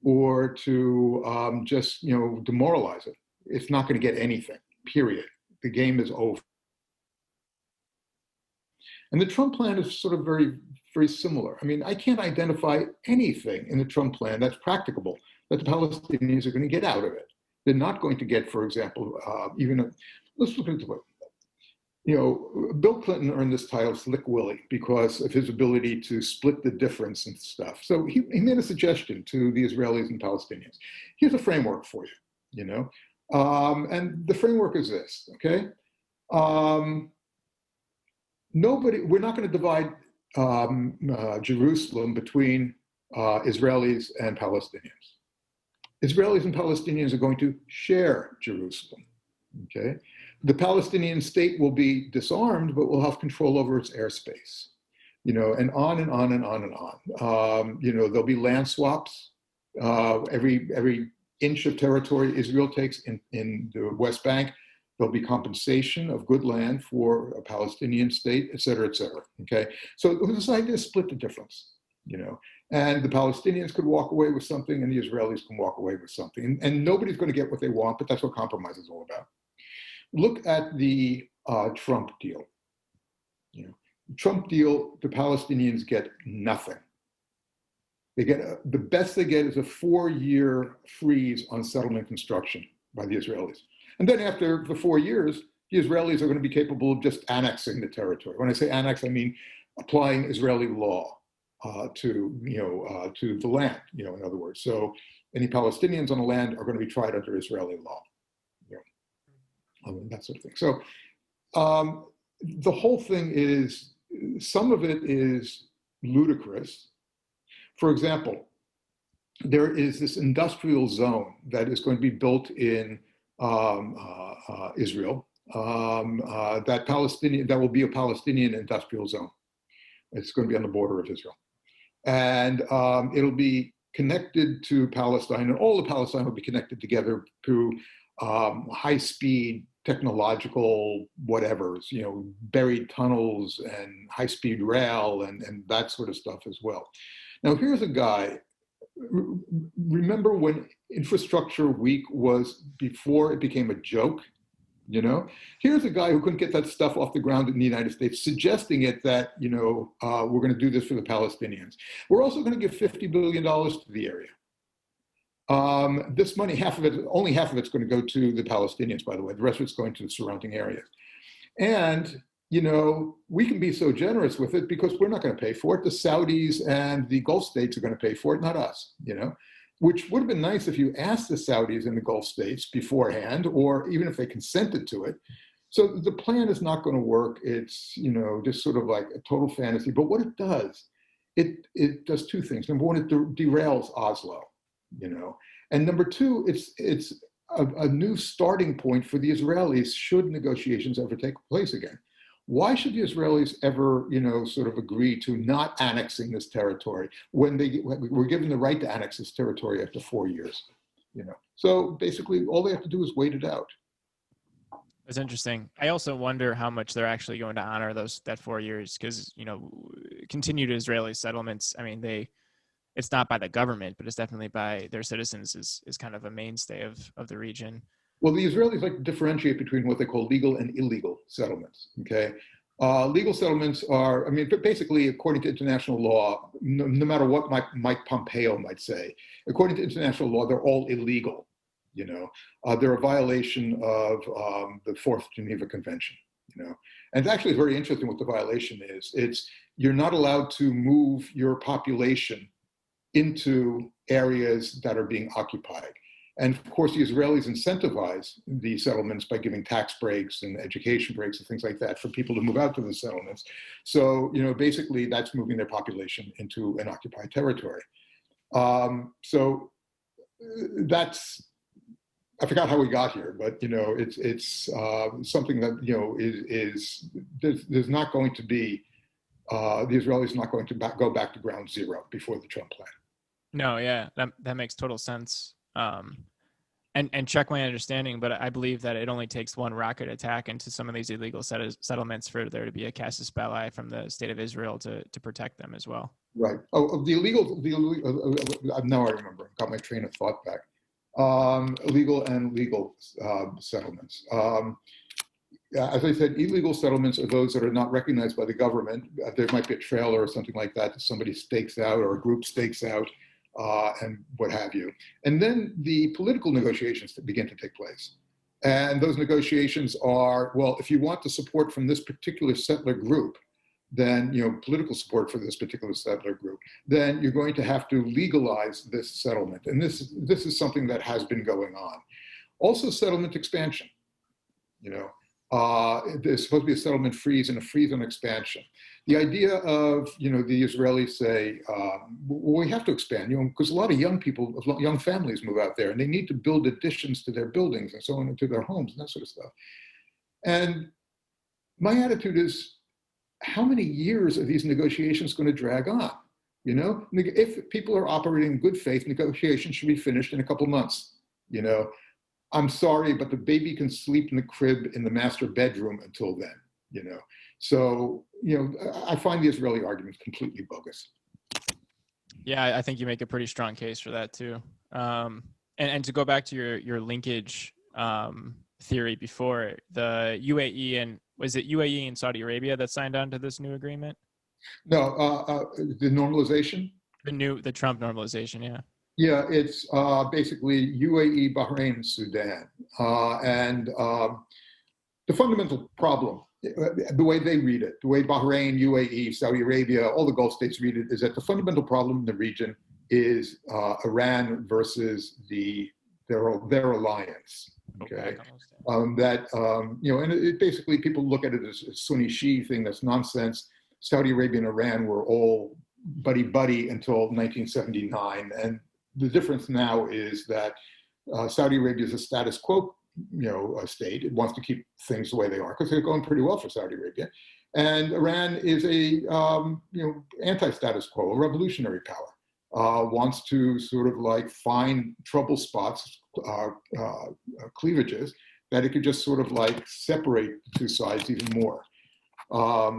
or to just demoralize it. It's not going to get anything. Period. The game is over. And the Trump plan is sort of very, very similar. I mean, I can't identify anything in the Trump plan that's practicable that the Palestinians are going to get out of it. They're not going to get, for example, let's look into it. Bill Clinton earned this title Slick Willie because of his ability to split the difference and stuff. So he made a suggestion to the Israelis and Palestinians. Here's a framework for you, and the framework is this, okay? We're not going to divide Jerusalem between Israelis and Palestinians. Israelis and Palestinians are going to share Jerusalem. Okay, the Palestinian state will be disarmed, but will have control over its airspace. And on and on and on and on. There'll be land swaps. Every inch of territory Israel takes in the West Bank, there'll be compensation of good land for a Palestinian state, et cetera, et cetera. Okay, so this idea is split the difference. And the Palestinians could walk away with something, and the Israelis can walk away with something, and nobody's going to get what they want, but that's what compromise is all about. Look at the Trump deal. Trump deal, the Palestinians get nothing. They get the best they get is a 4-year freeze on settlement construction by the Israelis. And then after the 4 years, the Israelis are going to be capable of just annexing the territory. When I say annex, I mean applying Israeli law to the land. In other words, so any Palestinians on the land are going to be tried under Israeli law. That sort of thing. So the whole thing is, some of it is ludicrous. For example, there is this industrial zone that is going to be built in Israel, that will be a Palestinian industrial zone. It's going to be on the border of Israel. And it'll be connected to Palestine, and all of Palestine will be connected together through high-speed technological whatevers, buried tunnels and high-speed rail and that sort of stuff as well. Now, here's a guy, remember when Infrastructure Week was before it became a joke? Here's a guy who couldn't get that stuff off the ground in the United States, suggesting it that, we're going to do this for the Palestinians. We're also going to give $50 billion to the area. This money, only half of it's going to go to the Palestinians, by the way. The rest of it's going to the surrounding areas. And, we can be so generous with it because we're not going to pay for it. The Saudis and the Gulf states are going to pay for it, not us, which would have been nice if you asked the Saudis and the Gulf states beforehand, or even if they consented to it. So the plan is not going to work. It's, just sort of like a total fantasy. But what it does, it does two things. Number one, it derails Oslo, and number two, it's a new starting point for the Israelis should negotiations ever take place again. Why should the Israelis ever, sort of agree to not annexing this territory when they were given the right to annex this territory after 4 years? So basically, all they have to do is wait it out. That's interesting. I also wonder how much they're actually going to honor that 4 years, because continued Israeli settlements. I mean, it's not by the government, but it's definitely by their citizens is kind of a mainstay of the region. Well, the Israelis like to differentiate between what they call legal and illegal settlements, okay? Legal settlements are, basically, according to international law, no matter what Mike Pompeo might say, according to international law, they're all illegal, They're a violation of the Fourth Geneva Convention, And actually, it's very interesting what the violation is. It's you're not allowed to move your population into areas that are being occupied. And of course, the Israelis incentivize the settlements by giving tax breaks and education breaks and things like that for people to move out to the settlements. So, basically that's moving their population into an occupied territory. So that's, I forgot how we got here, but, it's something that, there's not going to be, the Israelis are not going to go back to ground zero before the Trump plan. No, yeah, that makes total sense. And check my understanding, but I believe that it only takes one rocket attack into some of these illegal settlements for there to be a casus belli from the state of Israel to protect them as well. Right. Oh, the illegal now I remember. Got my train of thought back. Illegal and legal settlements. As I said, illegal settlements are those that are not recognized by the government. There might be a trailer or something like that somebody stakes out or a group stakes out. And what have you. And then the political negotiations that begin to take place. And those negotiations are, well, if you want the support from this particular settler group, then, political support for this particular settler group, then you're going to have to legalize this settlement. And this is something that has been going on. Also settlement expansion, there's supposed to be a settlement freeze and a freeze on expansion. The idea of, the Israelis say, well, we have to expand, because a lot of young people, young families move out there and they need to build additions to their buildings and so on, and to their homes and that sort of stuff. And my attitude is, how many years are these negotiations going to drag on? If people are operating in good faith, negotiations should be finished in a couple of months. I'm sorry, but the baby can sleep in the crib in the master bedroom until then. So, I find the Israeli argument completely bogus. Yeah, I think you make a pretty strong case for that too. And to go back to your linkage theory before, the UAE and was it UAE and Saudi Arabia that signed on to this new agreement? No, the normalization. The Trump normalization, yeah. Yeah, it's basically UAE, Bahrain, and Sudan, and the fundamental problem, the way they read it, the way Bahrain, UAE, Saudi Arabia, all the Gulf states read it, is that the fundamental problem in the region is Iran versus their alliance. Okay, and it basically people look at it as a Sunni Shia thing. That's nonsense. Saudi Arabia and Iran were all buddy until 1979, and the difference now is that Saudi Arabia is a status quo, a state. It wants to keep things the way they are because they're going pretty well for Saudi Arabia, and Iran is a anti-status quo, a revolutionary power. Wants to sort of like find trouble spots, cleavages that it could just sort of like separate the two sides even more.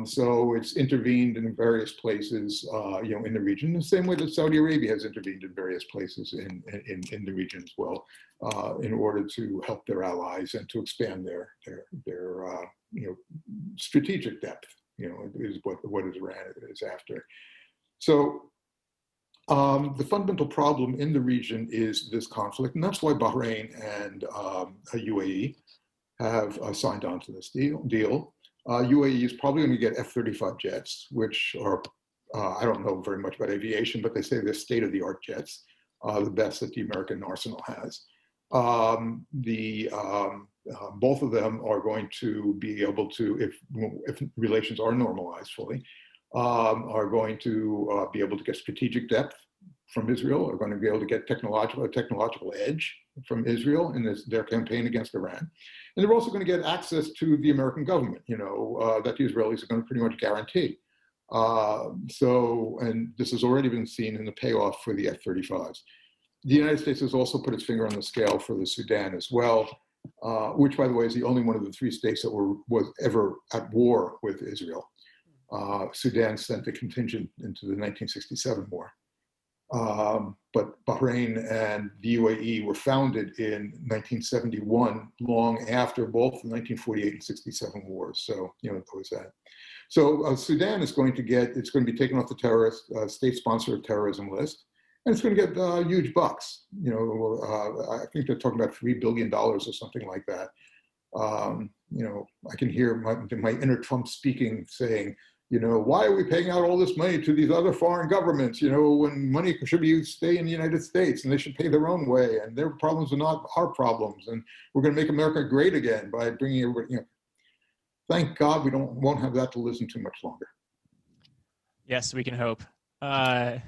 So it's intervened in various places, in the region, the same way that Saudi Arabia has intervened in various places in the region as well, in order to help their allies and to expand their strategic depth. Is what Iran is after. So the fundamental problem in the region is this conflict, and that's why Bahrain and UAE have signed on to this deal. UAE is probably going to get F-35 jets, which are, I don't know very much about aviation, but they say they're state-of-the-art jets, the best that the American arsenal has. Both of them are going to be able to, if relations are normalized fully, are going to be able to get strategic depth from Israel, are going to be able to get technological edge from Israel in their campaign against Iran. And they're also going to get access to the American government, that the Israelis are going to pretty much guarantee. And this has already been seen in the payoff for the F-35s. The United States has also put its finger on the scale for the Sudan as well, which, by the way, is the only one of the three states that was ever at war with Israel. Sudan sent a contingent into the 1967 war. But Bahrain and the UAE were founded in 1971, long after both the 1948 and 67 wars. So, there was that. So Sudan is going to be taken off the terrorist, state-sponsored terrorism list, and it's going to get huge bucks. I think they're talking about $3 billion or something like that. I can hear my inner Trump speaking saying, why are we paying out all this money to these other foreign governments, when money should stay in the United States and they should pay their own way and their problems are not our problems. And we're going to make America great again by bringing everybody, Thank God we won't have that to listen to much longer. Yes, we can hope. Wow.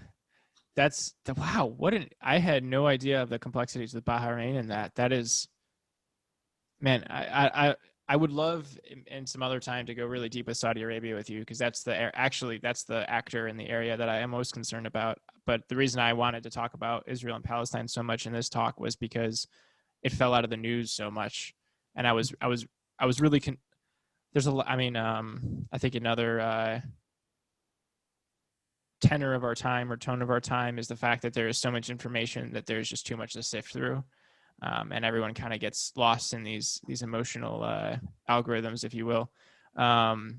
I had no idea of the complexities of Bahrain and that is, man, I would love in some other time to go really deep with Saudi Arabia with you, because that's the actor in the area that I am most concerned about. But the reason I wanted to talk about Israel and Palestine so much in this talk was because it fell out of the news so much, and I was really there's a lot. I mean, I think another tenor of our time or tone of our time is the fact that there is so much information that there's just too much to sift through. And everyone kind of gets lost in these emotional algorithms, if you will. And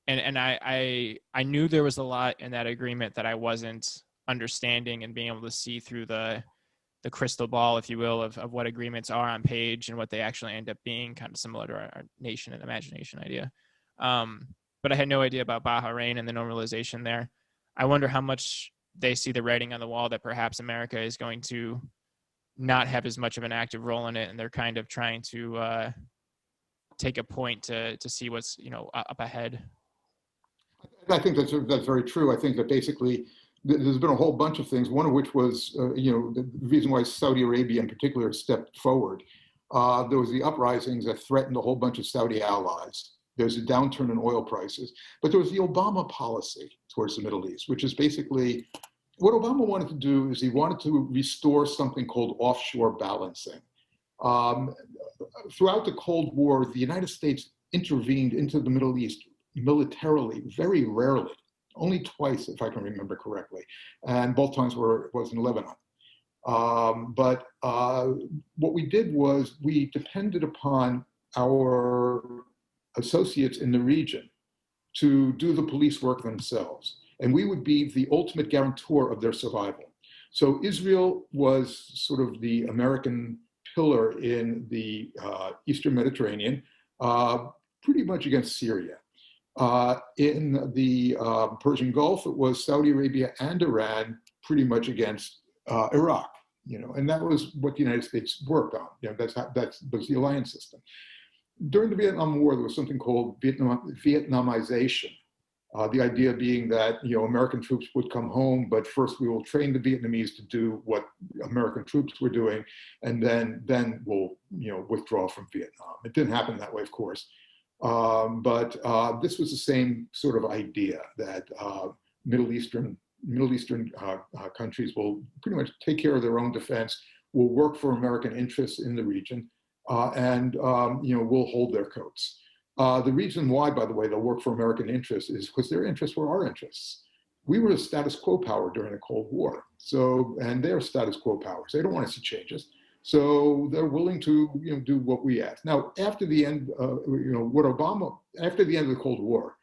I knew there was a lot in that agreement that I wasn't understanding, and being able to see through the crystal ball, if you will, of what agreements are on page and what they actually end up being, kind of similar to our nation and imagination idea. But I had no idea about Bahrain and the normalization there. I wonder how much they see the writing on the wall that perhaps America is going to not have as much of an active role in it, and they're kind of trying to take a point to see what's up ahead. I think that's very true. I think that basically there's been a whole bunch of things. One of which was the reason why Saudi Arabia in particular stepped forward. There was the uprisings that threatened a whole bunch of Saudi allies. There's a downturn in oil prices, but there was the Obama policy towards the Middle East, which is basically what Obama wanted to do is he wanted to restore something called offshore balancing. Throughout the Cold War, the United States intervened into the Middle East militarily, very rarely, only twice, if I can remember correctly, and both times was in Lebanon. But what we did was we depended upon our associates in the region to do the police work themselves, and we would be the ultimate guarantor of their survival. So Israel was sort of the American pillar in the Eastern Mediterranean, pretty much against Syria. In the Persian Gulf, it was Saudi Arabia and Iran pretty much against Iraq, and that was what the United States worked on. That was the alliance system. During the Vietnam War, there was something called Vietnamization. The idea being that American troops would come home, but first we will train the Vietnamese to do what American troops were doing, and then we'll withdraw from Vietnam. It didn't happen that way, of course, but this was the same sort of idea that Middle Eastern countries will pretty much take care of their own defense, will work for American interests in the region, and will hold their coats. The reason why, by the way, they'll work for American interests is because their interests were our interests. We were a status quo power during the Cold War, and they're status quo powers. They don't want to see changes, so they're willing to do what we ask. Now, after the end, after the end of the Cold War,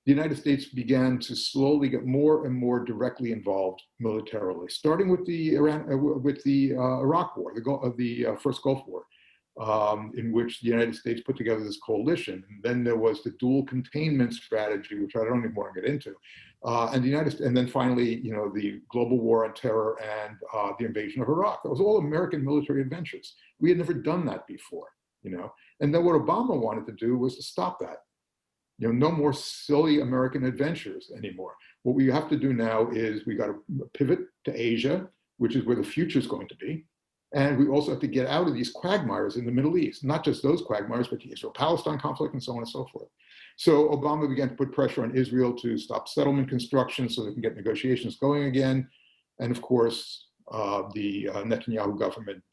the United States began to slowly get more and more directly involved militarily, starting with the Iraq War, the first Gulf War. In which the United States put together this coalition. And then there was the dual containment strategy, which I don't even want to get into. And then finally, the global war on terror and the invasion of Iraq. That was all American military adventures. We had never done that before, And then what Obama wanted to do was to stop that. No more silly American adventures anymore. What we have to do now is we got to pivot to Asia, which is where the future is going to be. And we also have to get out of these quagmires in the Middle East, not just those quagmires, but the Israel-Palestine conflict and so on and so forth. So Obama began to put pressure on Israel to stop settlement construction so they can get negotiations going again. And of course, the Netanyahu government,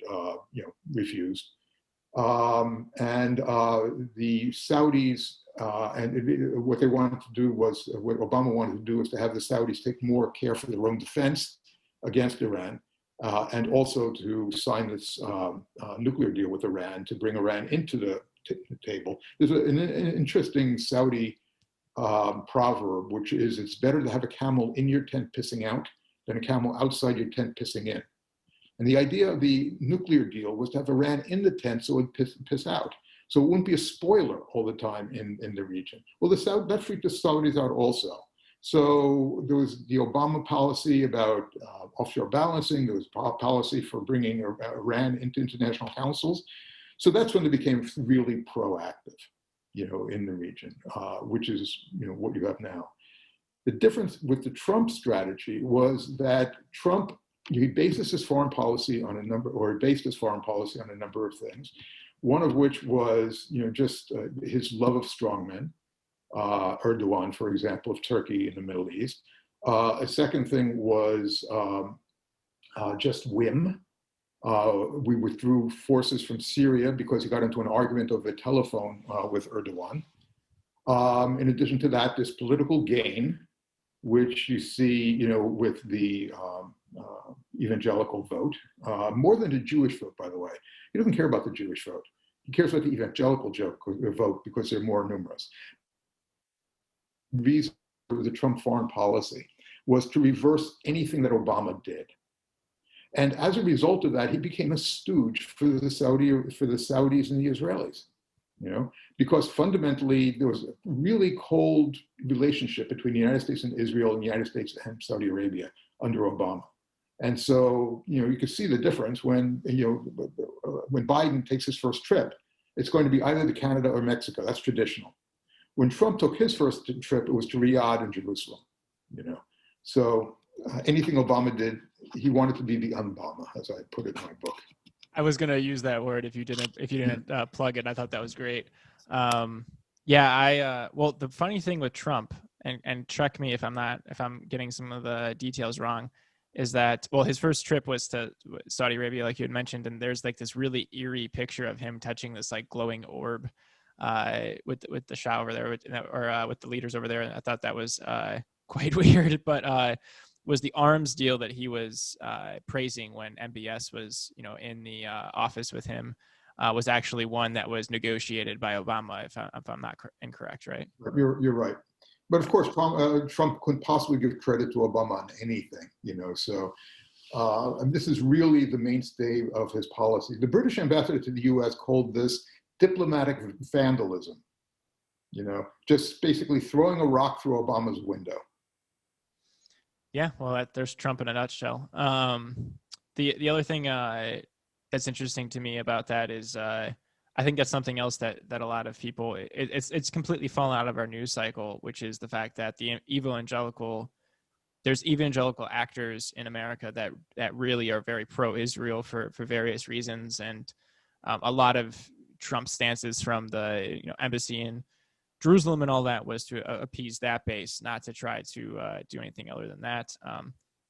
refused. And the Saudis, and what they wanted to do was, what Obama wanted to do was to have the Saudis take more care for their own defense against Iran. And also to sign this nuclear deal with Iran to bring Iran into the table. There's an interesting Saudi proverb, which is, it's better to have a camel in your tent pissing out than a camel outside your tent pissing in. And the idea of the nuclear deal was to have Iran in the tent so it would piss out. So it wouldn't be a spoiler all the time in the region. Well, that freaked the Saudis out also. So there was the Obama policy about offshore balancing. There was policy for bringing Iran into international councils. So that's when they became really proactive, in the region, which is, what you have now. The difference with the Trump strategy was that Trump, he based his foreign policy on a number of things. One of which was, just his love of strongmen. Erdogan, for example, of Turkey in the Middle East. A second thing was just whim. We withdrew forces from Syria because he got into an argument over the telephone with Erdogan. In addition to that, this political gain, which you see, with the evangelical vote, more than the Jewish vote, by the way. He doesn't care about the Jewish vote. He cares about the evangelical vote because they're more numerous. Reason for the Trump foreign policy was to reverse anything that Obama did. And as a result of that, he became a stooge for the Saudis and the Israelis, because fundamentally there was a really cold relationship between the United States and Israel and the United States and Saudi Arabia under Obama. And so, you could see the difference when Biden takes his first trip. It's going to be either to Canada or Mexico. That's traditional. When Trump took his first trip, it was to Riyadh and Jerusalem. So anything Obama did, he wanted to be the un-Obama, as I put it in my book. I was gonna use that word if you didn't plug it. I thought that was great. Well, the funny thing with Trump, and check me if I'm getting some of the details wrong, is that, well, his first trip was to Saudi Arabia, like you had mentioned, and there's like this really eerie picture of him touching this like glowing orb with the Shah over there, with the leaders over there. And I thought that was quite weird, but was the arms deal that he was praising when MBS was, in the office with him, was actually one that was negotiated by Obama, if I'm not incorrect, right? You're right. But of course, Trump couldn't possibly give credit to Obama on anything, So this is really the mainstay of his policy. The British ambassador to the U.S. called this diplomatic vandalism, just basically throwing a rock through Obama's window. Yeah, well, there's Trump in a nutshell. The other thing that's interesting to me about that is I think that's something else that a lot of people, it's completely fallen out of our news cycle, which is the fact that there's evangelical actors in America that really are very pro-Israel for various reasons, and a lot of Trump's stances from the embassy in Jerusalem and all that was to appease that base, not to try to do anything other than that.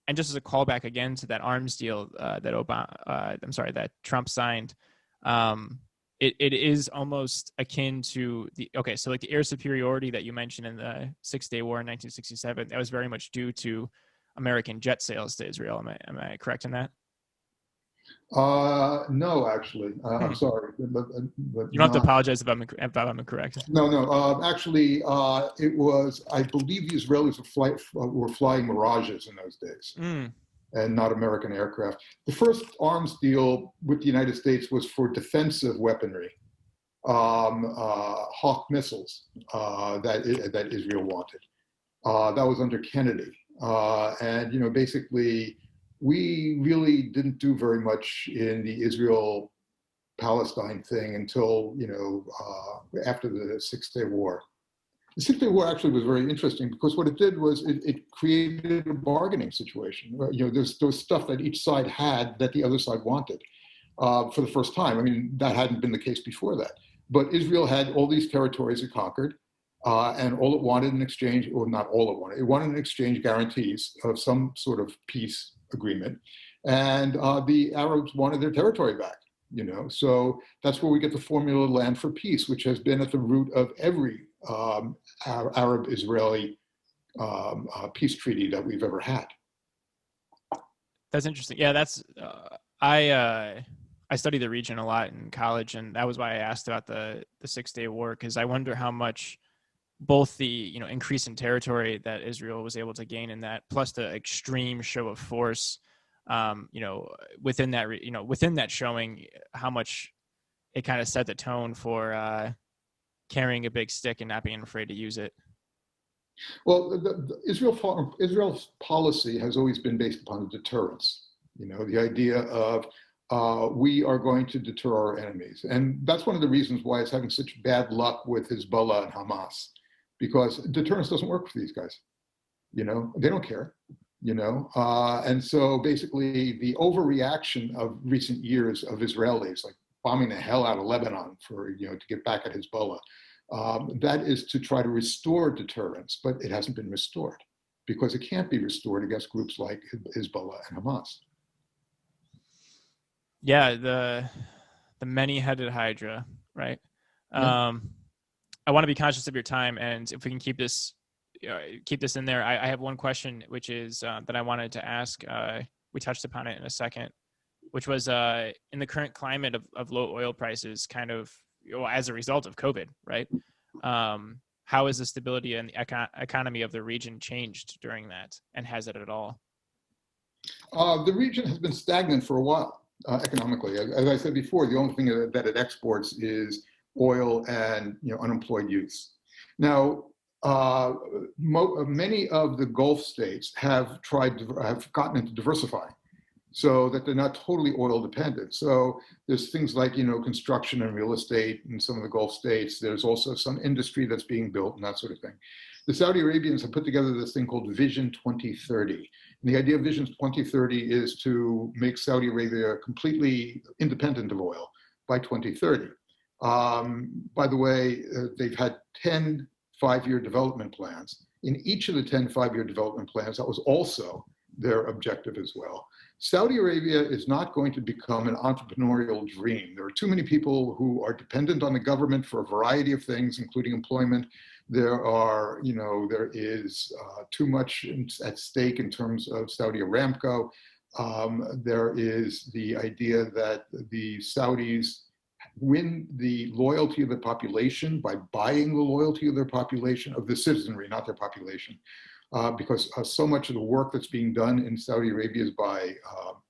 And just as a callback again to that arms deal that Trump signed, it is almost akin to so like the air superiority that you mentioned in the 6-Day War in 1967, that was very much due to American jet sales to Israel. Am I correct in that? No, actually, I'm sorry, but you don't have to apologize if I'm incorrect. No. Actually, it was. I believe the Israelis were flying Mirages in those days, and not American aircraft. The first arms deal with the United States was for defensive weaponry, Hawk missiles that Israel wanted. That was under Kennedy, and basically, we really didn't do very much in the Israel-Palestine thing until after the 6-Day War. The 6-Day War actually was very interesting because what it did was it created a bargaining situation. There's stuff that each side had that the other side wanted for the first time. I mean, that hadn't been the case before that. But Israel had all these territories it conquered, and all it wanted in exchange, or not all it wanted in exchange guarantees of some sort of peace agreement, and the Arabs wanted their territory back. So that's where we get the formula "land for peace," which has been at the root of every Arab-Israeli peace treaty that we've ever had. That's interesting. Yeah, that's I studied the region a lot in college, and that was why I asked about the 6-Day War, because I wonder how much both the increase in territory that Israel was able to gain in that, plus the extreme show of force, within that showing, how much it kind of set the tone for carrying a big stick and not being afraid to use it. Well, Israel's policy has always been based upon deterrence. The idea of we are going to deter our enemies, and that's one of the reasons why it's having such bad luck with Hezbollah and Hamas. Because deterrence doesn't work for these guys. They don't care, and so basically the overreaction of recent years of Israelis, like bombing the hell out of Lebanon to get back at Hezbollah, that is to try to restore deterrence, but it hasn't been restored because it can't be restored against groups like Hezbollah and Hamas. Yeah, the many-headed Hydra, right? Yeah. I want to be conscious of your time, and if we can keep this in there, I have one question, which is that I wanted to ask. We touched upon it in a second, which was in the current climate of low oil prices, kind of as a result of COVID, right? How has the stability and the economy of the region changed during that, and has it at all? The region has been stagnant for a while economically. As I said before, the only thing that it exports is oil and unemployed youth. Now, many of the Gulf states have gotten into diversifying. so that they're not totally oil dependent. So there's things like, construction and real estate in some of the Gulf states. There's also some industry that's being built and that sort of thing. The Saudi Arabians have put together this thing called Vision 2030. And the idea of Vision 2030 is to make Saudi Arabia completely independent of oil by 2030. By the way, they've had 10 5-year development plans. In each of the 10 5-year development plans, that was also their objective as well. Saudi Arabia is not going to become an entrepreneurial dream. There are too many people who are dependent on the government for a variety of things, including employment. There is too much at stake in terms of Saudi Aramco. There is the idea that the Saudis win the loyalty of the population by buying the loyalty of their population, of the citizenry, not their population. Because so much of the work that's being done in Saudi Arabia is by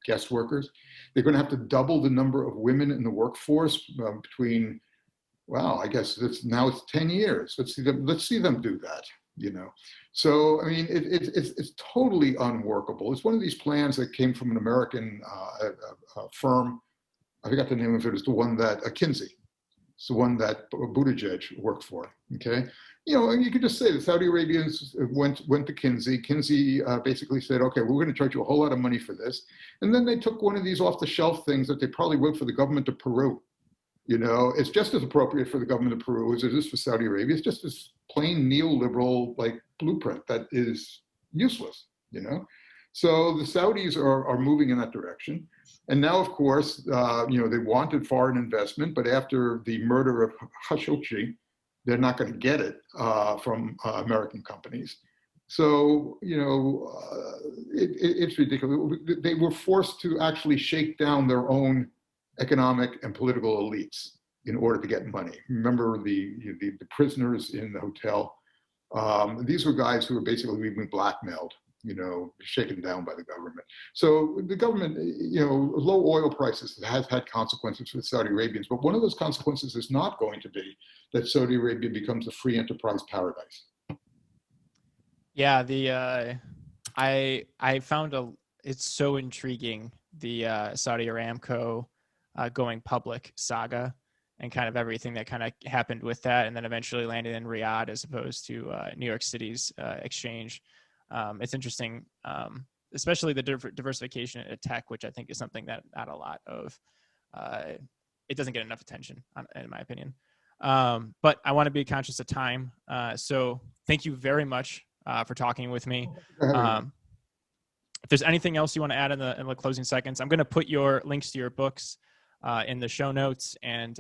guest workers. They're going to have to double the number of women in the workforce between, I guess now it's 10 years. Let's see them do that. So I mean, it's totally unworkable. It's one of these plans that came from an American firm. I forgot the name of it. It's the one that Kinsey. It's the one that Buttigieg worked for. Okay. And you could just say the Saudi Arabians went to Kinsey. Kinsey basically said, okay, we're going to charge you a whole lot of money for this. And then they took one of these off-the-shelf things that they probably wrote for the government of Peru. It's just as appropriate for the government of Peru as it is for Saudi Arabia. It's just this plain neoliberal blueprint that is useless. So the Saudis are moving in that direction. And now, of course, they wanted foreign investment, but after the murder of Khashoggi, they're not going to get it from American companies. So, it's ridiculous. They were forced to actually shake down their own economic and political elites in order to get money. Remember the prisoners in the hotel? These were guys who were basically being blackmailed, shaken down by the government. So the government, low oil prices has had consequences for the Saudi Arabians, but one of those consequences is not going to be that Saudi Arabia becomes a free enterprise paradise. Yeah, I found it's so intriguing, the Saudi Aramco going public saga and kind of everything that kind of happened with that, and then eventually landed in Riyadh as opposed to New York City's exchange. It's interesting, especially the diversification of tech, which I think is something that not a lot of, it doesn't get enough attention, in my opinion. But I want to be conscious of time. So thank you very much for talking with me. If there's anything else you want to add in the closing seconds, I'm going to put your links to your books in the show notes, and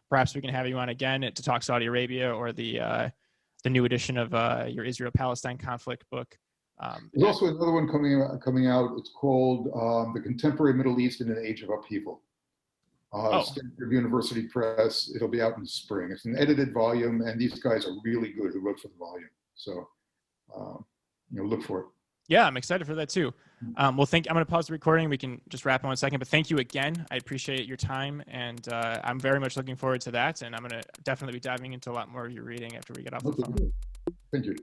perhaps we can have you on again to talk Saudi Arabia or the new edition of your Israel-Palestine conflict book. There's also another one coming out. It's called The Contemporary Middle East in an Age of Upheaval. Stanford University Press. It'll be out in the spring. It's an edited volume, and these guys are really good who wrote for the volume. So, look for it. Yeah, I'm excited for that too. Well, I'm going to pause the recording. We can just wrap in 1 second, but thank you again. I appreciate your time, and I'm very much looking forward to that. And I'm going to definitely be diving into a lot more of your reading after we get off the phone. Thank you.